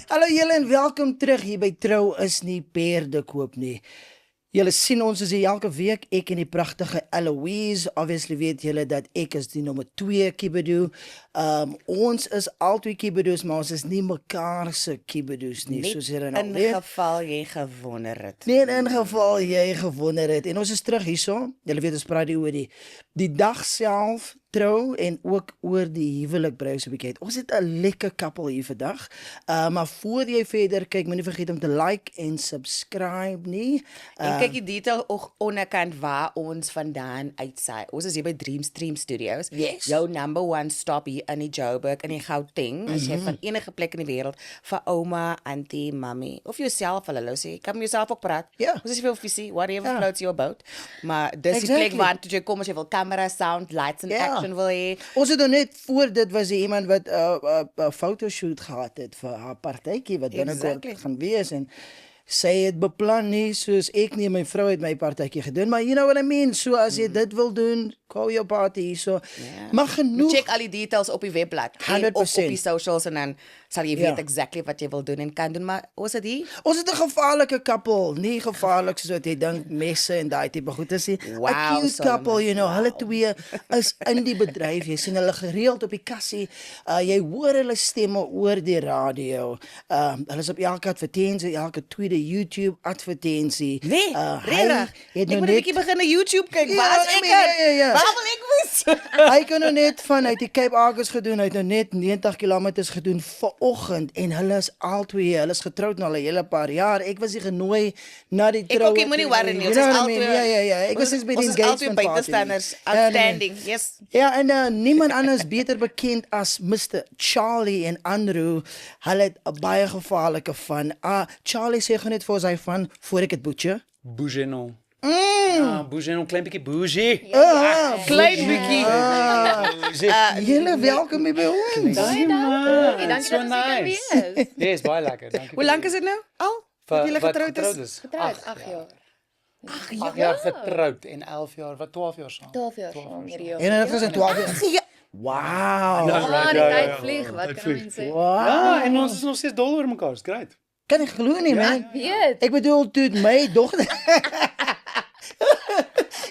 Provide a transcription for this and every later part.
Hallo julle en welkom terug hier by Trou is nie perde koop nie. Julle sien ons is hier elke week, ek en die pragtige Eloise. Obviously weet julle dat ek is die nommer 2 Kibedu. Ons is albei Kibedus, maar ons is nie mekaar se Kibedus nie, soos julle nou weet. In geval jy gewonder het. Nee, in geval jy gewonder het. En ons is terug hierso. Julle weet ons praat hier oor die dag self, trou en ook oor die huwelik brou so 'n bietjie. Ons het 'n lekker couple hier vandag. Maar voor jy verder kyk, moenie vergeet om te like en subscribe nie. En kyk die detail ook onderkant waar ons vandaan uitsaai. Ons is hier by Dreamstream Studios. Yes. Jou number 1 stop hier in die Joburg in die Gauteng. As jy van enige plek in die wêreld vir ouma, auntie, mami of jouself hulle sê, jy kan met jouself ook praat. Ja. Ons is veel visie, whatever floats your boat. Maar dis die plek waar jy kom as jy wil camera, sound, lights and action wil hê. Ons het nou net voor dit was hier iemand wat 'n fotoshoot gehad het vir haar partytjie wat binnekort gaan wees en sy het beplan nie soos ek nie, my vrou het my partytjie gedoen, maar you know what I mean, so as jy dit wil doen, call your party, so maar genoeg. Check al die details op die webblad en op 100%. die socials en dan sal jy weet exactly wat jy wil doen en kan doen, maar ons het hier Ons het 'n gevaarlike couple, nie gevaarlik soos wat jy dink messe en daai tipe goed is nie. Wow, 'n cute Solomon. couple, you know, hulle twee is in die bedryf. Jy sien hulle gereeld op die kassie. Jy hoor hulle stemme oor die radio. Hulle is op elke advertensie, elke tweede YouTube advertensie. nee, regtig. Het Ek nou moet 'n bietjie begin 'n YouTube kyk. Ja, Waar is I ek? mean, ja. Waar wil ek wees? Hy kan nou net vanuit die Cape Argus gedoen, hy het nou net 90 km gedoen vanoggend en hulle is albei, hulle is getroud nou al 'n hele paar jaar. Ek was nie genooi na die troue. Ek ook, moenie worry nie. You Ons know is what I mean? albei. Ja. Ek was eens by die Ons is albei engagement party. buitestanders. Ja, nee. Outstanding. Yes. Ja, en niemand anders beter bekend as Mr. Charlie en Andrew. Hulle het 'n baie gevaarlike van. Charlie sê gou net vir ons hy van voor ek dit boetje. Bougenon. Ja, Bougenon, klein bietjie bougie. Klein bietjie. Julle welkom hier by ons. Dankie man. Dankie So dat ons hier nice. kan wees. Nee, is baie lekker. Dankie. Hoe lank is dit nou? Al? Dat julle getroud is? Getrouwd, 8 jaar. 8 jaar getroud en 11 jaar, wat 12 jaar saam. 12 jaar saam hierdie jaar. En dit was in 12 jaar. Ja. Wow. Ah, die tyd vlieg, wat kan mens sê? Ja, en ons is nog steeds dol oor mekaar, is great. Kan ek glo nie, man. Weet. Ek bedoel toe my dogter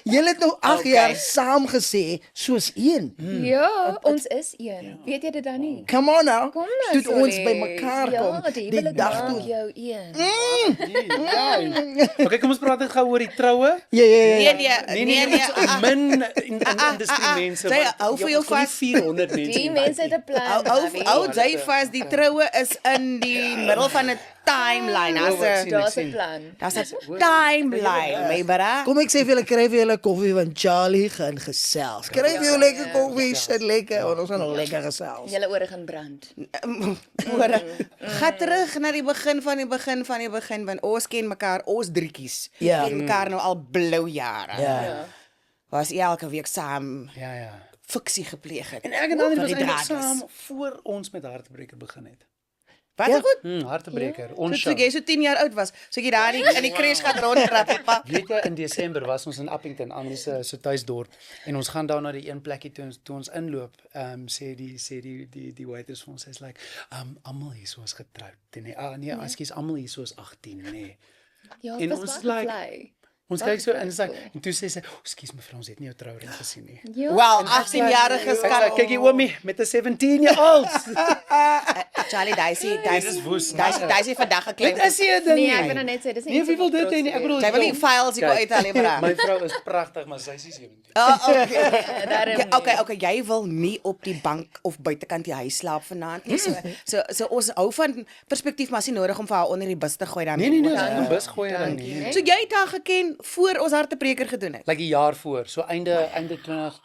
Julle het nou 8 jaar saam gesê soos een. Ja, ons is een. Weet jy dit dan nie? Come on now. Kom nou, Toe ons sorry. by mekaar kom. Ja, die die huwelik dag maak toe. jou een. Okay, kom ons praat net gou oor die troue. Ja. Nee. Min industrie mense. Sy hou vir jou vas. 400 mense. Die mense het 'n plan. Hou jy vas, die troue is in die middel van 'n timeline. Daar's 'n plan. Daar's 'n timeline, my bra. Kom ek sê vir julle kry vir julle koffie van Charlie gaan gesels. Kry vir julle lekker koffie, sit lekker. Want ons gaan nog lekker gesels. Julle ore gaan brand. Ga terug na die begin van die begin, want ons ken mekaar, ons drietjies. Ja. Ken mekaar nou al blou jare. Ja. Was elke week saam Ja. fiksie gepleeg het. En ek en Annie Van was die eintlik draad saam voor ons met Hartebreker begin het. Wat Ja. goed? Hartebreker, Goed, ons so show. jy so 10 jaar oud was, so jy daar in die crash gaan rondtrap, papa. Weet jy, in Desember was ons in Appington, Annie se tuisdorp, en ons gaan daar na die een plekkie toe ons inloop, sê die waiters vir ons, sy's like, almal hier so is getroud. En nee, ekskuus, almal hier so is 18, nee. Ja, En was ons baie like- gevlei. Ons kyk so en sy en toe sê sy, "Ekskuus mevrou, ons het nie jou trouring gesien nie." Ja. Wel, 18-jariges Sy kan sê, "Kyk hier oomie met 'n 17-year-old." Charlie Daisy, Dis woes. Daisy vandag geklim. Dit is nie 'n ding Nee, nie. ek wil nou net sê dis nie. Nee, wie wil dit hê nie? Ek bedoel, Jy wil nie files hier Kyk, uithaal nie, bra. My vrou is pragtig, maar sy is 17. Okay, jy wil nie op die bank of buitekant die huis slaap vanaand nie. So ons hou van perspektief, maar is nie nodig om vir haar onder die bus te gooi dan. Nee, ons het 'n bus gooi dan nie. So jy het haar geken voor ons Hartebreker gedoen het. Like 'n jaar voor, so einde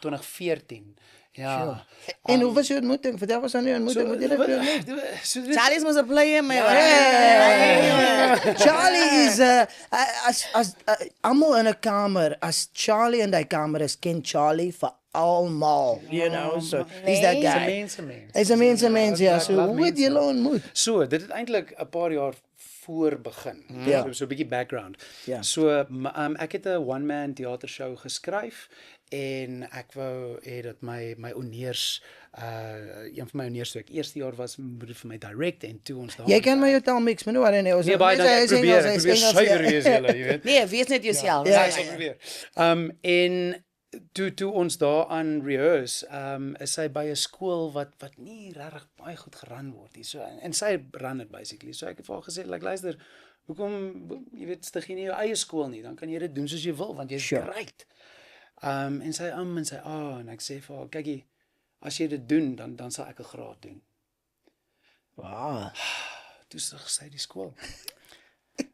2014. Ja. En hoe was jou ontmoeting? Vertel ons aan jou ontmoeting. Moet jy dit doen? Charlie is mos 'n player, my. Charlie is as almal in 'n kamer, as Charlie in daai kamer is, ken Charlie vir almal, you know. So he's that Dis 'n guy. mens. Hy's 'n mens, ja. So Laat hoe het mense. julle ontmoet? So, dit het eintlik 'n paar jaar voor begin. Ja. So 'n bietjie background. Ja. So ek het 'n one-man teatershow geskryf en ek wou hê dat my oneurs een van my oneurs toe ek eerste jaar was, moet vir my direct en toe ons daar. Jy kan my jou taal mix, maar nou worry nie. Nee, baie dankie. Ek probeer suiwer wees julle, jy weet. Nee, wees net jouself. Ja, Ek sal probeer. En toe ons daar aan rehearse, is sy by 'n skool wat nie regtig baie goed geran word nie. So en sy run dit basically. So ek het vir haar gesê, like luister, hoekom jy weet stig jy nie jou eie skool nie, dan kan jy dit doen soos jy wil want jy's great. En sy en sy en ek sê vir haar, kykie, as jy dit doen, dan sal ek 'n graad doen. Wow. Toe stig sy die skool.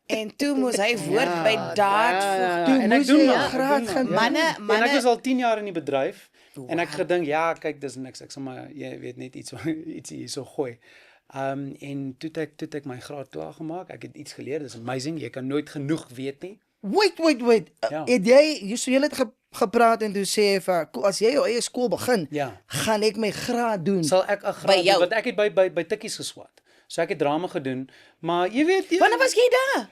En toe moes hy woord by daad voeg. Toe en ek moes doen jy maar, een ek graad doen maar. gaan Manne, En ek was al 10 jaar in die bedryf en ek Wow. gedink ja, kyk dis niks. Ek sal maar jy weet net iets hierso gooi. En toe het ek my graad klaar gemaak. Ek het iets geleer. Dis amazing. Jy kan nooit genoeg weet nie. Wait. Ja. Het jy so jy het gepraat en toe sê jy vir as jy jou eie skool begin, Ja. gaan ek my graad doen. Sal ek 'n graad By jou? doen, want ek het by Tikkies geswat. So ek het drama gedoen, maar jy weet Wanneer was jy daar?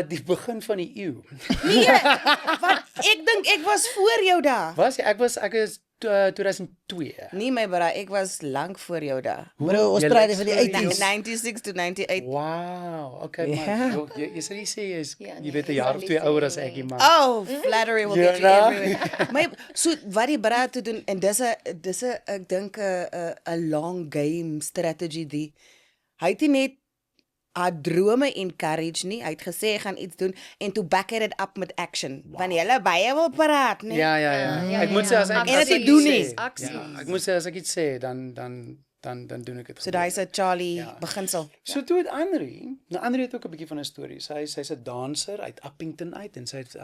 die begin van die eeu. Nee, want ek dink ek was voor jou daar. Ek is 2002. Nee my bra, ek was lank voor jou daar. Bro, ons Jy praat lyk van die so 80s. 96 to 98. Wow, okay, Ja. maar jy sal nie sê Ja, jy nee, weet 'n ek jaar sal of nie 2 sê ouer as nie. ek nie, maar Oh, flattery will get you Ja. everywhere. Maar so wat die bra te doen en dis 'n ek dink 'n long game strategy die. Hy het nie net haar drome encourage nie. Hy het gesê hy gaan iets doen en toe back it up met action. Want hulle baie wil praat, nee. Ja. Ja, Ek moet sê as ek En dit iets doen sê, nie. Aksies. Ja, ek moet sê as ek iets sê dan doen ek dit. So daai is 'n Charlie Ja. beginsel. So toe het Andri het ook 'n bietjie van 'n storie. Sy's 'n danser uit Appington uit en sy het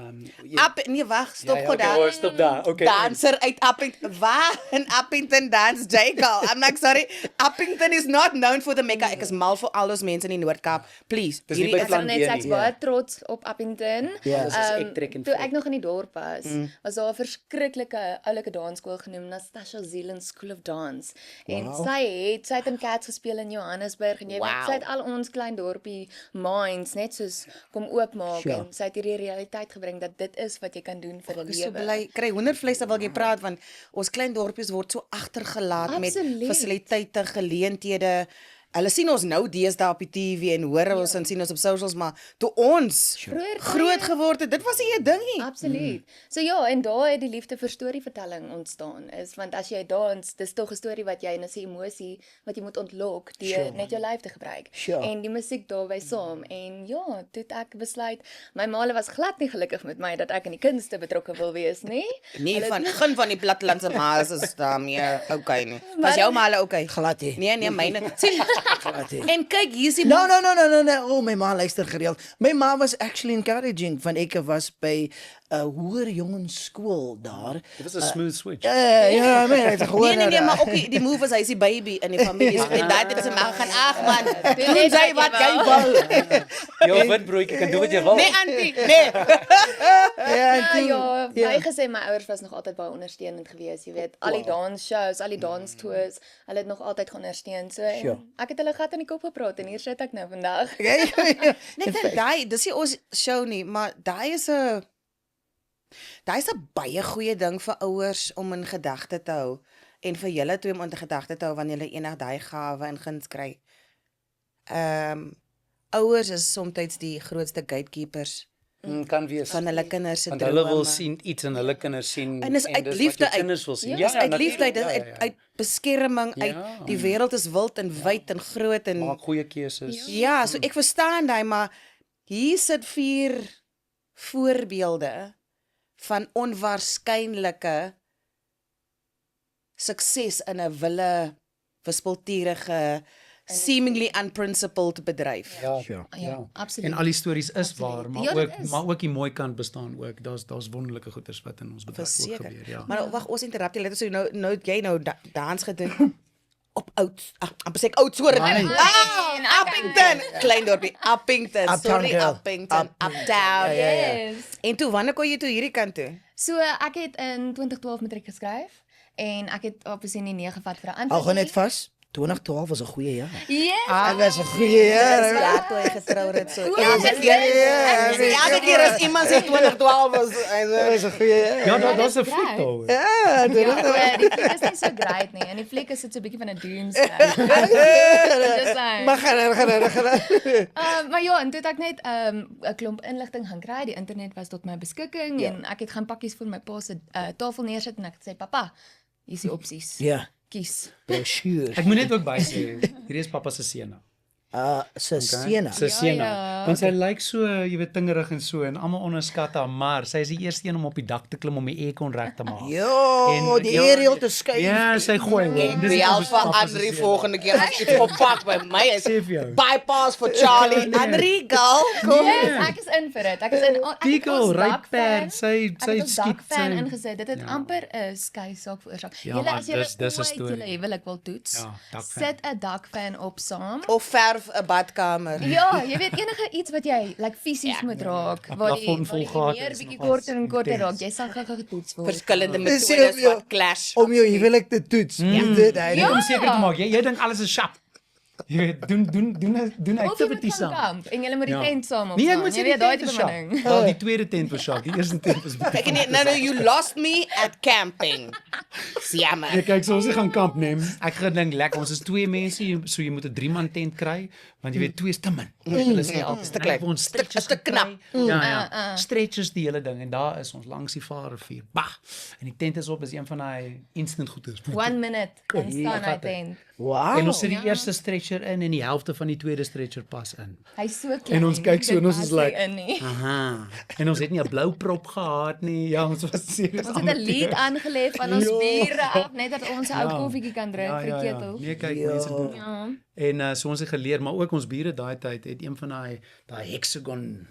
Nee, wag, stop gou okay, daar. stop daar. Okay. Dancer uit Appington. Waar in Appington dance Jacob? I'm like, sorry. Appington is not known for the Mecca. Ek is mal vir al ons mense in die Noord-Kaap. Please. Dis nie hierdie by is plan Net B ek's nie. baie trots op Appington. Ja. Dis as ek trek en toe vlek. ek nog in die dorp was, was daar 'n verskriklike oulike dansskool genoem Natasha Zealand School of Dance. En sy het in Cats gespeel in Johannesburg en jy weet sy het al ons klein dorpie minds net soos kom oopmaak Sure. en sy het hierdie realiteit gebring dat dit is wat jy kan doen vir 'n Ek is so lewe. bly. Kry hoendervleis terwyl jy praat want ons klein dorpies word so agtergelaat Absoluut. met fasiliteite, geleenthede. Hulle sien ons nou deesdae op die TV en hoor ons en sien ons op socials, maar toe ons Vroeër groot geword het, dit was nie 'n ding nie. Absoluut. So ja, en daar het die liefde vir storievertelling ontstaan is want as jy dans, dis tog 'n storie wat jy en 'n emosie wat jy moet ontlok deur net jou lyf te gebruik. Sure. En die musiek daarbey saam. En ja, toe het ek besluit, my maale was glad nie gelukkig met my dat ek in die kunste betrokke wil wees nie. Nee, van geen van die plattelandse ma's is daarmee okay nie. Was jou ma hulle okay? Glad nie. Nee, myne. Sien. Glad nie. En kyk, hier is die No. Oh, my ma luister gereeld. My ma was actually encouraging van ek was by 'n hoër jongensskool daar. Dit was 'n smooth switch. Ja, I mean, ek hoor Nee, maar ook die move is hy is die baby in die familie. En daai dit is maar gaan ag man. Doen net sy wat wat jy jy wou. wil. Jou witbroodjie kan doen wat jy wil. Nee auntie, nee. Ja, my gesê my ouers was nog altyd baie ondersteunend geweest, jy weet, al die dansshows, al die danstours, hulle het nog altyd geondersteun. So en Sure. ek het hulle gat in die kop gepraat en hier sit ek nou vandag. Net en daai, dis nie ons show nie, maar daai is 'n baie goeie ding vir ouers om in gedagte te hou en vir julle twee om in gedagte te hou wanneer julle eendag daai gawe in guns kry. Ouers is soms die grootste gatekeepers Kan wees. van hulle kinders se Want drome. hulle wil sien iets in hulle kinders sien En dis uit dis liefde wat jou uit. kinders wil sien. Dis uit natuurlijk. liefde, uit beskerming, Ja. uit die wêreld is wild en wyd en groot en Maak goeie keuses. ja, so ek verstaan daai, maar hier sit 4 voorbeelde van onwaarskynlike sukses in 'n wille wispelturige seemingly unprincipled bedryf. Ja, Sure. ja. Absoluut. En al die stories is waar, maar Ja, dit ook is. maar ook die mooi kant bestaan ook. Daar's wonderlike goeders wat in ons bedryf ook Verseker. gebeur, ja. Maar wag, ons interrupt jy net so nou het jy nou dans gedoen op oud. Amper sê ek oud sorry. Appington, klein dorpie, Appington. Uptown Sorry, girl. Appington, Uptown. Yes. En toe wanneer kom jy toe hierdie kant toe? So ek het in 2012 matriek geskryf en ek het obviously nie 9 gevat vir 'n Hou gou net antwoord. vas. 2012 was 'n goeie jaar. Yes. Dit was 'n goeie jaar. Dis jaar toe hy getrou het so. Ja, Elke keer as iemand sê 2012 was Dit was 'n goeie jaar. Ja, daar's 'n Dis fliek great. daaroor. Ja, dit Ja, die fliek is nie so great nie. En die fliek is dit so 'n bietjie van 'n doomsday. Just like. Maar gaan. Maar ja, en toe het ek net 'n klomp inligting gaan kry. Die internet was tot my beskikking en ek het gaan pakkies vir my pa se tafel neersit en ek het sê pappa, hier is die opsies. Ja, Kies. brosjure. Ek moet net ook by sê, hierdie is pappa se seun. Sena. Sy seun. ja. Want sy lyk so, jy weet, tingerig en so en almal onderskat haar, maar sy is die eerste een om op die dak te klim om die aircon reg te maak. Ja, die aerial te skuif. Ja, sy gooi hoor. Ek bel vir Andri volgende keer as iets oppak by my is. Sê vir jou. Bypass vir Charlie. Andri, girl, kom. Yes, ek is in vir dit. Ek is in Die girl, right pad, sy skiet fan sy. ingesit. Dit het amper 'n skei saak veroorsaak. Ja, Julle maar as julle dis 'n ooit storie. julle huwelik wil toets, Ja, dakfan. sit 'n dakfan op saam. Of verf 'n badkamer. Ja, jy weet enige iets wat jy fisies moet raak, waar die plafon vol gate meer is bietjie nogals korter en korter intens. raak. Jy sal gou getoets word. Verskillende Dis metodes jou- wat clash. Om jou huwelik te toets. Dit Net om seker te maak, jy dink alles is sharp. Jy weet, doen Of jy moet activities gaan saam. kamp en jy moet die Ja. tent saam op. Nee, ek moet jy sê weet die daai tent is tipe van sharp. ding. Wel, die tweede tent was sharp. Die eerste tent was Ek nee, no, you lost me at camping. Jammer. Ja, kyk, so ons gaan kamp neem. Ek gedink lekker, ons is 2 mense, so jy moet 'n 3-man tent kry, want jy weet 2 is te min. Hulle sê altyd te klein. Ons stretches te knap. Ja. Stretches die hele ding en daar is ons langs die Vaalrivier. Bah. En die tent is op, is een van daai instant goeders. 1 minute dan staan hy tent. Wow. En ons sit die eerste stretcher in en die helfte van die tweede stretcher pas in. Hy's so klein. En ons kyk so en ons is dit pas nie like, in nie. Aha. En ons het nie 'n blou prop gehad nie. Ja, ons was serieus. Ons het 'n lied aangelê van ons Ja. bure af net dat ons 'n ou koffietjie kan drink vir die ketel. Nee, kyk, mense doen. Ja. En so ons het geleer, maar ook ons bure daai tyd het een van daai hexagon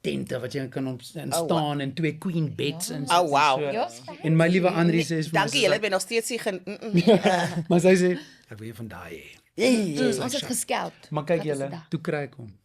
tente wat jy kan staan en 2 queen beds en Oh, wow. so. Ja, En my liewe Andri sê vir my, Dankie, julle ben nog steeds hier maar sy sê ek wil van daai hê. Ons het geskelp. Maar kyk Wat is julle, dit? toe kry ek hom.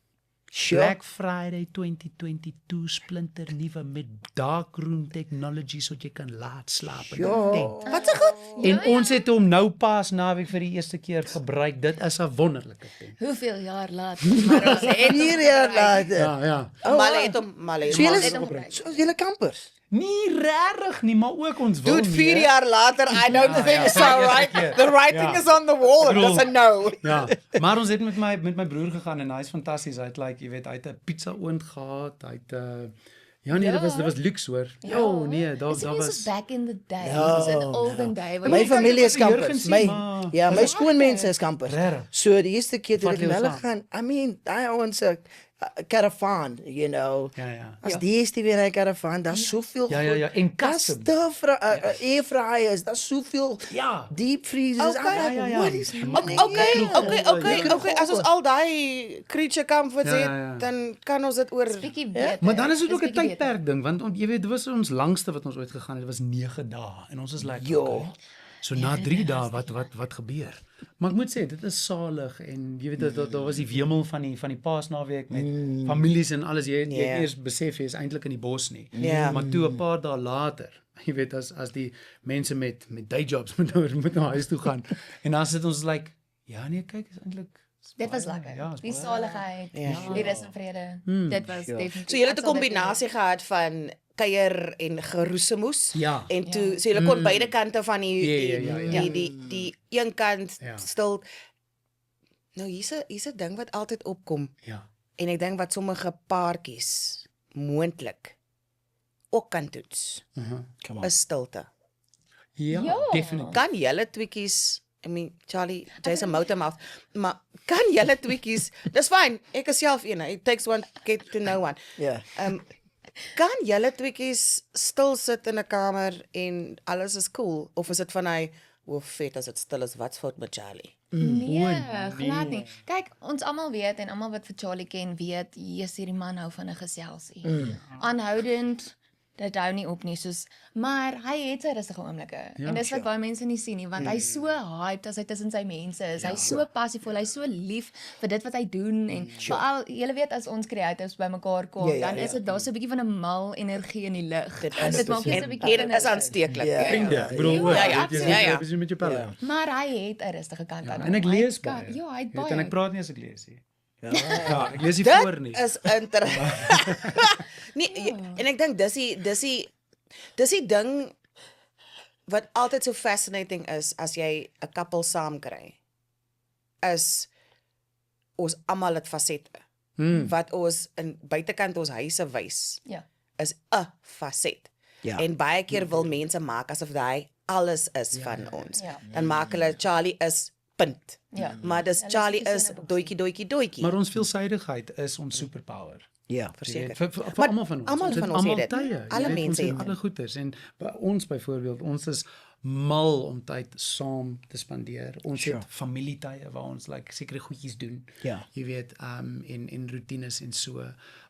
Sure. Black Friday 2022 splinter nuwe met dark room technology sodat jy kan laat slaap in die tent. Wat se goed? En ons het hom nou pas naweek vir die eerste keer gebruik. Dit is 'n wonderlike tent. Hoeveel jaar later? Maar ons het 4 jaar later. Ja. Male het hom, male. So julle gebruik. so julle kampers. Nie regtig nie, maar ook ons wil Dude, 4 nie. jaar later, I don't think so, right? keer. The writing Ja. is on the wall. Bedoel- Dis 'n no. Ja, maar ons het met my broer gegaan en hy's fantasties. Hy het jy weet, hy het 'n pizza oond gehad. Hy het ja nee, dit was luks hoor. Ja, nee, daar It's was back in the day. It was an olden day. My kyk, familie ek is het die kampers. Jurgen My sien, maar- ja, my skoonmense is kampers. Regtig? So die eerste keer toe Vat ek jy met hulle saam? gaan, I mean, daai ouens 'n caravan, you know. Ja. As die is die weer 'n caravan, daar's soveel Ja, en custom. kaste, air fryers, daar's soveel Ja. deep freezers. Okay. Ja. What is Okay. As ons al daai creature comforts Ja, het, ja. dan kan ons dit oor bietjie beter. Maar dan is dit ook 'n bietjie beter. tydperk ding want jy weet dit was ons langste wat ons ooit gegaan het, dit was 9 dae en ons is like Ja. okay. So na 3 dae wat gebeur? Maar ek moet sê dit is salig en jy weet daar was die wemel van die Paasnaweek met families en alles jy Ja. eers besef jy is eintlik in die bos nie. Ja. Maar toe 'n paar dae later, jy weet as die mense met day jobs moet na huis toe gaan en dan sit ons like ja nee kyk is eintlik Dit was lekker. Ja, is Die baie- saligheid, die rus en vrede. Dit was definitief. So jy het ek 'n sal dit kombinasie gehad van kuier en geroesemoes. Ja. En toe so jy kon beide kante van Ja. die een kant Ja. stil. Nou hier's 'n ding wat altyd opkom Ja. en ek dink wat sommige paartjies moontlik ook kan toets. Come on. Is stilte. Ja, Ja. definitief. Kan julle tweekies, I mean Charlie, jy's 'n motormouth, maar kan julle tweekies, dis fyn, ek is self een, it takes one get to know one. Ja. Kan julle tweekies stil sit in 'n kamer en alles is cool of is dit van hy hoe vet as dit stil is, wat's fout met Charlie? Nee, glad nie. Kyk, ons almal weet en almal wat vir Charlie ken weet, Jesus hierdie man hou van 'n geselsie. Aanhoudend dit hou nie op nie, maar hy het sy rustige oomblikke. Ja, En dis wat baie mense nie sien nie, want hy's so hyped as hy tussen sy mense is. Hy's so passievol, hy's so lief vir dit wat hy doen en veral jy weet as ons creatives bymekaar kom, dan is dit daar so 'n bietjie van 'n mal energie in die lug. Dit maak net so 'n bietjie Dit is aansteeklik. Vriende, ek bedoel ook, ja. jy met jou pelle. Maar hy het 'n rustige kant aan hom. En ek Hy lees kan- baie. Ja, hy het Jy weet, baie. en ek praat nie as ek lees nie. Ja, ek lees nie voor nie. Dit is interessant. Nee, en ek dink dis die ding wat altyd so fascinating is as jy 'n couple saam kry. Is ons almal het fasette. Wat ons in buitekant ons huise wys Ja. is 'n faset. Ja. En baie keer wil mense maak asof hy alles is van ons. Ja. Dan maak hulle Charlie is punt. Ja. Maar dis Hulle Charlie is is in 'n boks. doetjie. Maar ons veelsidigheid is ons superpower. Ja, Verseker. Vir Maar almal van ons. almal het van ons het dit. tye. Alle Jy weet, mense ons het dit. alle goeders en by ons byvoorbeeld, ons is mal om tyd saam te spandeer. Ons Sure. het familietye waar ons like sekere goedjies doen. Ja. Jy weet, en roetines en so,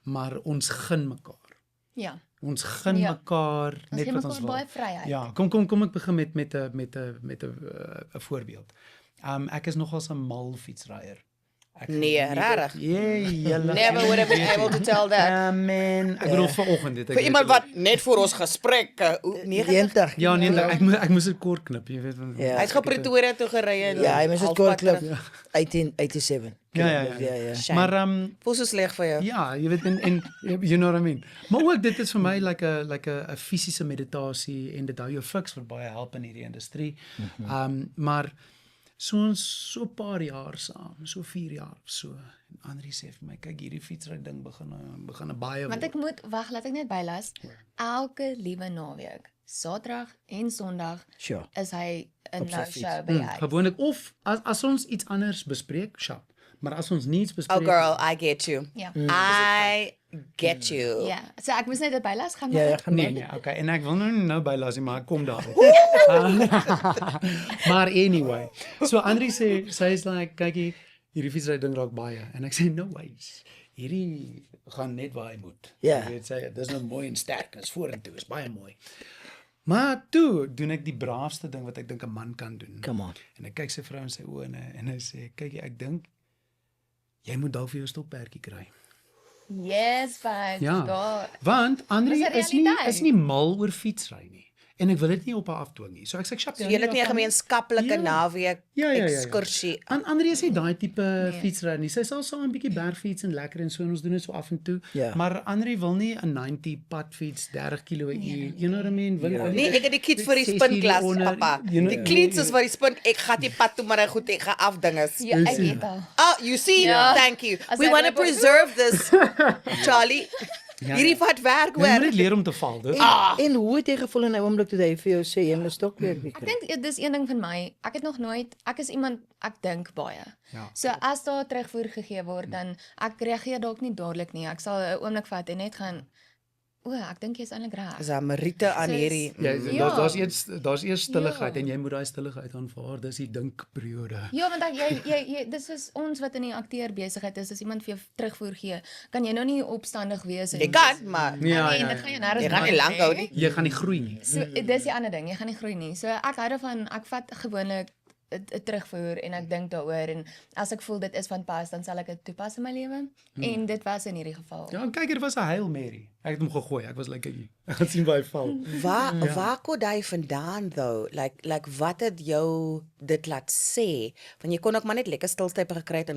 maar ons gun mekaar. Ja. Ons gun Ja. mekaar Ons net gee wat mekaar ons wil. baie vryheid. Ja, kom ek begin met 'n voorbeeld. Ek is nogals 'n mal fietsryer. Nee, rarig. Julle. Never would have been able to tell that. Man, ek bedoel vanoggend het ek Vir iemand wat net voor ons gesprek 90. Ja, nee, ek moes dit kort knip, jy weet. Want, Ja. Hy's gaan Pretoria toe gery en Ja, hy moes dit halfpad kort klip. terug. 1887. Ja. Shame. Maar Voel so sleg vir jou. ja, jy weet en you know what I mean. Maar ook dit is vir my like 'n fisiese meditasie en dit hou jou fiks wat baie help in hierdie industrie. Maar so 'n paar jaar saam, so 4 jaar of so. En Andri sê vir my, kyk hierdie fietsry ding begin 'n baie Want ek moet wag, laat ek net bylas. Elke liewe naweek, Saterdag en Sondag Sure. is hy in Op sy nou fiets. show by hy. gewoonlik of as ons iets anders bespreek, sharp. Maar as ons niets bespreek, Oh girl, I get you. Ja. I get you. Ja, so ek moes net dit bylas gaan Ja, maak. gaan Nee, okay. En ek wil nou bylas nie, maar ek kom daar. Maar anyway. So Andri sê sy's like, kyk hierdie fietsry ding raak baie en ek sê no ways. Hierdie gaan net waar hy moet. Ja. Jy weet sy, dis nou mooi en sterk, is vorentoe, is baie mooi. Maar toe doen ek die braafste ding wat ek dink 'n man kan doen. Come on. En ek kyk sy vrou in sy oë en hy sê, kyk ek dink jy moet dalk vir jou stoppertjie kry. Yes, fine. Ja. Daar. Want Andri Dis 'n is nie realiteit. mal oor fietsry nie. En ek wil dit nie op haar afdwing nie. So ek sê, "Sjap, So jy het nie 'n gemeenskaplike Ja. naweek Ja. ekskursie. Andri is nie daai tipe fietsry nie. Sy sal saam 'n bietjie bergfiets en lekker en so en ons doen dit so af en toe. Ja. Maar Andri wil nie 'n 90 padfiets 30 km/h. You know what I mean? Wil Nee, ek het die kids vir die spinklas, pappa. Die kleeds is vir die spink. Ek gaan die pad toe maar hy goed, ek gaan af dinges. Ja, ek weet al. Oh, you see? Ja. Thank you. As We hy want to wil- preserve this, Charlie. Hierdie vat werk Jy moet hoor. net leer om te val. Dis En hoe het jy gevoel in 'n oomblik toe hy vir jou sê jy moet 'n stokperd Ek kry? dink dis een ding van my. Ek het nog nooit, ek is iemand, ek dink baie. Ja. So as daar terugvoer gegee word, dan ek reageer dalk nie dadelik nie. Ek sal 'n oomblik vat en net gaan, o, ek dink jy's eintlik reg. Is daar Marite aan Soos- hierdie? Ja, daar's eers stilligheid Ja. en jy moet daai stilligheid aanvaar. Dis die dinkperiode. Ja, want jy dis is ons wat in die akteur besigheid is. As iemand vir jou terugvoer gee, kan jy nou nie opstandig wees en Jy kan, maar Ja, nee, ja, dit gaan jou nêrens jy gaan nie lank hou nie. Jy gaan nie groei nie. So dis die ander ding, jy gaan nie groei nie. So ek hou daarvan, ek vat gewoonlik 'n terugvoer en ek dink daaroor en as ek voel dit is van pas, dan sal ek dit toepas in my lewe. En dit was in hierdie geval. Ja, kyk, dit was 'n Hail Mary. Ek het hom gegooi. Ek was like, ek gaan sien waar hy val. Waar kom jy vandaan though? Like wat het jou dit laat sê? Want jy kon ook maar net lekker stilstype gekry het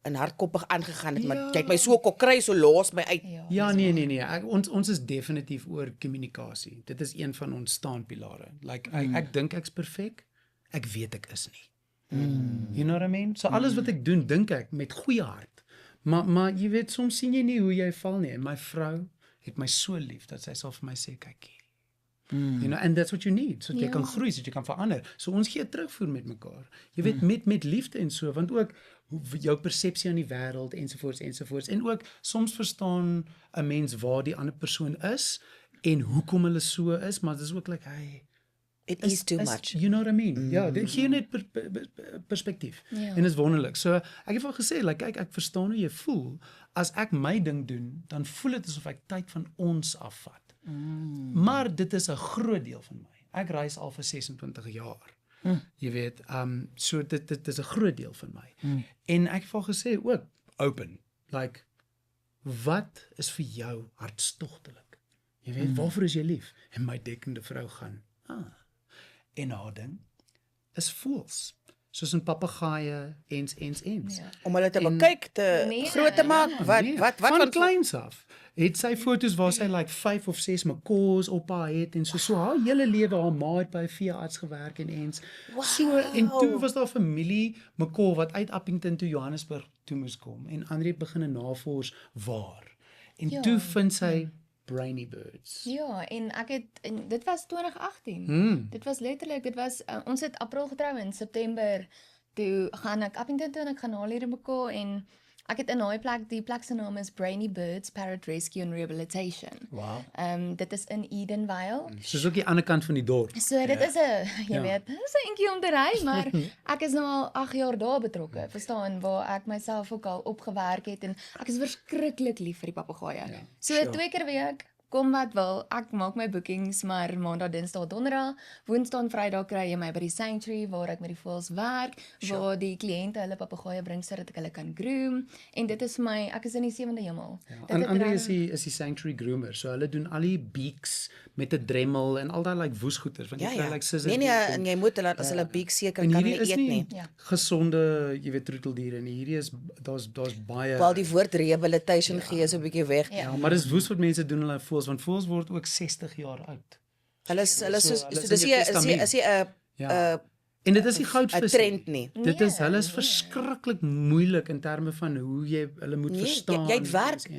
en hardkoppig aangegaan het, maar jy het my so kokry, so los my uit. Ja, nee. Ons is definitief oor kommunikasie. Dit is een van ons staanpilare. Like ek dink ek's perfek. Ek weet ek is nie. You know what I mean? So alles wat ek doen, dink ek met goeie hart. Maar jy weet, soms sien jy nie hoe jy val nie. En my vrou het my so lief dat sy sal vir my sê, kyk hier. You know, and that's what you need. So jy kan groei, so jy kan verander. So ons gee terugvoer met mekaar. Jy weet met liefde en so, want ook jou persepsie aan die wêreld ensovoorts. En ook soms verstaan 'n mens waar die ander persoon is en hoekom hulle so is, maar dis ook like hy It is too much. You know what I mean? Ja, dit gee net perspektief. En dit is wonderlik. So ek het al gesê, like kyk, ek verstaan hoe jy voel. As ek my ding doen, dan voel dit asof ek tyd van ons afvat. Maar dit is 'n groot deel van my. Ek reis al vir 26 jaar. Jy weet, so dit is 'n groot deel van my. En ek het al gesê ook open, like wat is vir jou hartstogtelik? Jy weet, waarvoor is jy lief? En my dekkende vrou gaan, en haar ding is voëls. Soos 'n papegaaie ens. Ja. Om hulle te bekyk, te groot te maak. Wat van kleins af. Het sy foto's waar sy like 5 of 6 macaws op haar het en so haar hele lewe haar ma het by 'n veearts gewerk en ens. So en toe was daar familie macaw wat uit Appington toe Johannesburg toe moes kom en Andri het begin navors waar. En toe vind sy Brainy Birds. Ja, en dit was 2018. Dit was letterlik, ons het April getrou in September. Toe gaan ek Appington toe en ek gaan haal hier in Mekaar en ek het in daai plek, die plek se naam is Brainy Birds Parrot Rescue and Rehabilitation. Wow. Dit is in Edenvale. Soos ook die ander kant van die dorp. So dit is 'n, jy weet, dit is 'n entjie om te ry, maar ek is nou al 8 jaar daar betrokke, verstaan, waar ek myself ook al opgewerk het en ek is verskriklik lief vir die papegaaie. So 2 keer 'n week kom wat wil, ek maak my bookings, maar maandag, dinsdag, donderdag, woensdag en vrydag kry jy my by die sanctuary waar ek met die voëls werk, waar die kliënte hulle papegaaie bring sodat ek hulle kan groom en dit is vir my, ek is in die 7de hemel. En Andri is die sanctuary groomer, so hulle doen al die beaks met 'n dremmel en al daai like woesgoeders want jy kry like scissors. Nee, en jy moet hulle as hulle beak seker kan hulle eet nie. Gesonde, jy weet troeteldiere en hierdie is daar's baie. Wel die woord rehabilitation gee so 'n bietjie weg. Ja, maar dis woes wat mense doen hulle voels want voels word ook 60 jaar oud. Hulle is dis is 'n en dit is die goudvis. 'n trend nie. Dit is hulle is verskriklik moeilik in terme van hoe jy hulle moet verstaan.